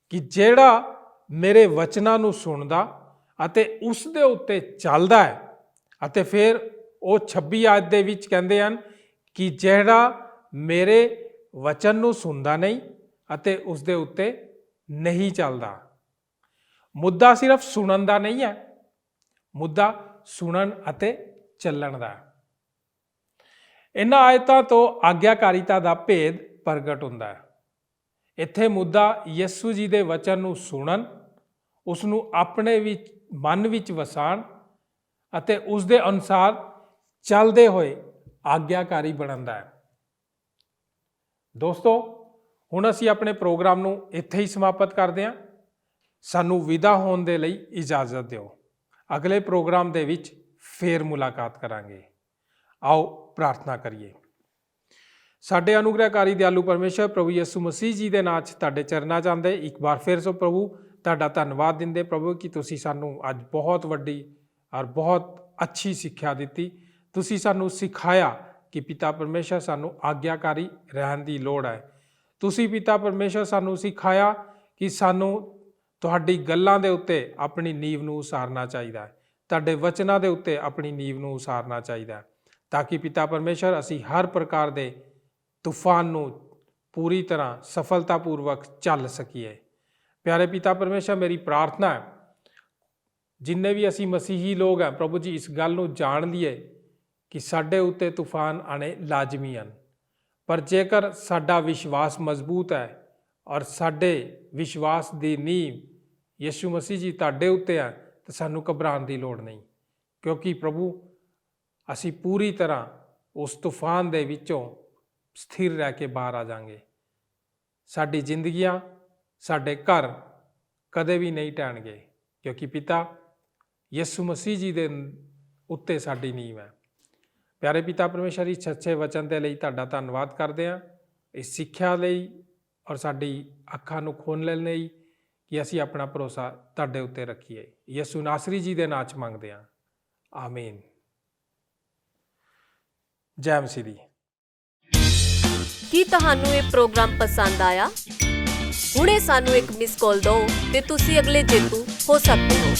ਕਿ ਜਿਹੜਾ ਮੇਰੇ ਵਚਨਾਂ ਨੂੰ ਸੁਣਦਾ ਅਤੇ ਉਸ ਦੇ ਉੱਤੇ ਚੱਲਦਾ ਹੈ, ਅਤੇ ਫਿਰ ਉਹ 26 ਆਇਤ ਦੇ ਵਿੱਚ ਕਹਿੰਦੇ ਹਨ ਕਿ ਜਿਹੜਾ ਮੇਰੇ ਵਚਨ ਨੂੰ ਸੁਣਦਾ ਨਹੀਂ ਅਤੇ ਉਸ ਦੇ ਉੱਤੇ ਨਹੀਂ ਚੱਲਦਾ। ਮੁੱਦਾ ਸਿਰਫ ਸੁਣਨ ਦਾ ਨਹੀਂ ਹੈ, ਮੁੱਦਾ ਸੁਣਨ ਅਤੇ ਚੱਲਣ ਦਾ ਹੈ। ਇਹਨਾਂ ਆਇਤਾਂ ਤੋਂ ਆਗਿਆਕਾਰੀਤਾ ਦਾ ਭੇਦ ਪ੍ਰਗਟ ਹੁੰਦਾ ਹੈ। ਇੱਥੇ ਮੁੱਦਾ ਯਿਸੂ ਜੀ ਦੇ ਵਚਨ ਨੂੰ ਸੁਣਨ, ਉਸ ਨੂੰ ਆਪਣੇ ਵਿੱਚ ਮਨ ਵਿੱਚ ਵਸਾਉਣ ਅਤੇ ਉਸ ਦੇ ਅਨੁਸਾਰ ਚੱਲਦੇ ਹੋਏ ਆਗਿਆਕਾਰੀ ਬਣਨ ਦਾ ਹੈ। ਦੋਸਤੋ, ਹੁਣ ਅਸੀਂ ਆਪਣੇ ਪ੍ਰੋਗਰਾਮ ਨੂੰ ਇੱਥੇ ਹੀ ਸਮਾਪਤ ਕਰਦੇ ਹਾਂ। ਸਾਨੂੰ ਵਿਦਾ ਹੋਣ ਦੇ ਲਈ ਇਜਾਜ਼ਤ ਦਿਓ। ਅਗਲੇ ਪ੍ਰੋਗਰਾਮ ਦੇ ਵਿੱਚ ਫੇਰ ਮੁਲਾਕਾਤ ਕਰਾਂਗੇ। ਆਓ ਪ੍ਰਾਰਥਨਾ ਕਰੀਏ। ਸਾਡੇ ਅਨੁਗ੍ਰਹਕਾਰੀ ਦਿਆਲੂ ਪਰਮੇਸ਼ਰ ਪ੍ਰਭੂ ਯਿਸੂ ਮਸੀਹ ਜੀ ਦੇ ਨਾਂ 'ਚ ਤੁਹਾਡੇ ਚਰਨਾਂ 'ਚ ਆਉਂਦੇ ਇੱਕ ਵਾਰ ਫਿਰ ਤੋਂ ਪ੍ਰਭੂ ਤੁਹਾਡਾ ਧੰਨਵਾਦ ਦਿੰਦੇ ਪ੍ਰਭੂ ਕਿ ਤੁਸੀਂ ਸਾਨੂੰ ਅੱਜ ਬਹੁਤ ਵੱਡੀ ਔਰ ਬਹੁਤ ਅੱਛੀ ਸਿੱਖਿਆ ਦਿੱਤੀ। ਤੁਸੀਂ ਸਾਨੂੰ ਸਿਖਾਇਆ ਕਿ ਪਿਤਾ ਪਰਮੇਸ਼ਰ ਸਾਨੂੰ ਆਗਿਆਕਾਰੀ ਰਹਿਣ ਦੀ ਲੋੜ ਹੈ। ਤੁਸੀਂ ਪਿਤਾ ਪਰਮੇਸ਼ਰ ਸਾਨੂੰ ਸਿਖਾਇਆ ਕਿ ਸਾਨੂੰ ਤੁਹਾਡੀ ਗੱਲਾਂ ਦੇ ਉੱਤੇ ਆਪਣੀ ਨੀਂਵ ਨੂੰ ਉਸਾਰਨਾ ਚਾਹੀਦਾ ਹੈ, ਤੁਹਾਡੇ ਵਚਨਾਂ ਦੇ ਉੱਤੇ ਆਪਣੀ ਨੀਂਵ ਨੂੰ ਉਸਾਰਨਾ ਚਾਹੀਦਾ ਹੈ, ਤਾਂ ਕਿ ਪਿਤਾ ਪਰਮੇਸ਼ਰ ਅਸੀਂ ਹਰ ਪ੍ਰਕਾਰ ਦੇ ਤੂਫਾਨ ਨੂੰ ਪੂਰੀ ਤਰ੍ਹਾਂ ਸਫਲਤਾਪੂਰਵਕ ਚੱਲ ਸਕੀਏ। ਪਿਆਰੇ ਪਿਤਾ ਪਰਮੇਸ਼ਰ, ਮੇਰੀ ਪ੍ਰਾਰਥਨਾ ਹੈ ਜਿੰਨੇ ਵੀ ਅਸੀਂ ਮਸੀਹੀ ਲੋਕ ਹਾਂ ਪ੍ਰਭੂ ਜੀ, ਇਸ ਗੱਲ ਨੂੰ ਜਾਣ ਲਈਏ ਕਿ ਸਾਡੇ ਉੱਤੇ ਤੂਫਾਨ ਆਣੇ ਲਾਜ਼ਮੀ ਹਨ। ਪਰ ਜੇਕਰ ਸਾਡਾ ਵਿਸ਼ਵਾਸ ਮਜ਼ਬੂਤ ਹੈ ਔਰ ਸਾਡੇ ਵਿਸ਼ਵਾਸ ਦੀ ਨੀਂਹ ਯਿਸੂ ਮਸੀਹ ਜੀ ਤੁਹਾਡੇ ਉੱਤੇ ਹੈ ਤਾਂ ਸਾਨੂੰ ਘਬਰਾਉਣ ਦੀ ਲੋੜ ਨਹੀਂ, ਕਿਉਂਕਿ ਪ੍ਰਭੂ ਅਸੀਂ ਪੂਰੀ ਤਰ੍ਹਾਂ ਉਸ ਤੂਫਾਨ ਦੇ ਵਿੱਚੋਂ ਸਥਿਰ ਰਹਿ ਕੇ ਬਾਹਰ ਆ ਜਾਵਾਂਗੇ। ਸਾਡੀ ਜ਼ਿੰਦਗੀਆਂ, ਸਾਡੇ ਘਰ ਕਦੇ ਵੀ ਨਹੀਂ ਢਹਿਣਗੇ, ਕਿਉਂਕਿ ਪਿਤਾ ਯਿਸੂ ਮਸੀਹ ਜੀ ਦੇ ਉੱਤੇ ਸਾਡੀ ਨੀਂਹ ਹੈ। ਪਿਆਰੇ ਪਿਤਾ ਪਰਮੇਸ਼ਰ, ਇਸ ਸੱਚੇ ਵਚਨ ਦੇ ਲਈ ਤੁਹਾਡਾ ਧੰਨਵਾਦ ਕਰਦੇ ਹਾਂ, ਇਸ ਸਿੱਖਿਆ ਲਈ ਔਰ ਸਾਡੀ ਅੱਖਾਂ ਨੂੰ ਖੋਲ੍ਹਣ ਲਈ ਕਿ ਅਸੀਂ ਆਪਣਾ ਭਰੋਸਾ ਤੁਹਾਡੇ ਉੱਤੇ ਰੱਖੀਏ। ਯਿਸੂ ਨਾਸਰੀ ਜੀ ਦੇ ਨਾਂ 'ਚ ਮੰਗਦੇ ਹਾਂ, ਆਮੀਨ। ਜੈ ਮਸੀਹ ਦੀ। ਕੀ ਤੁਹਾਨੂੰ ਇਹ ਪ੍ਰੋਗਰਾਮ ਪਸੰਦ ਆਇਆ? ਹੁਣੇ ਸਾਨੂੰ ਇੱਕ ਮਿਸ ਕਾਲ ਦਿਓ ਤੇ ਤੁਸੀਂ ਅਗਲੇ ਜੇਤੂ ਹੋ ਸਕਦੇ ਹੋ।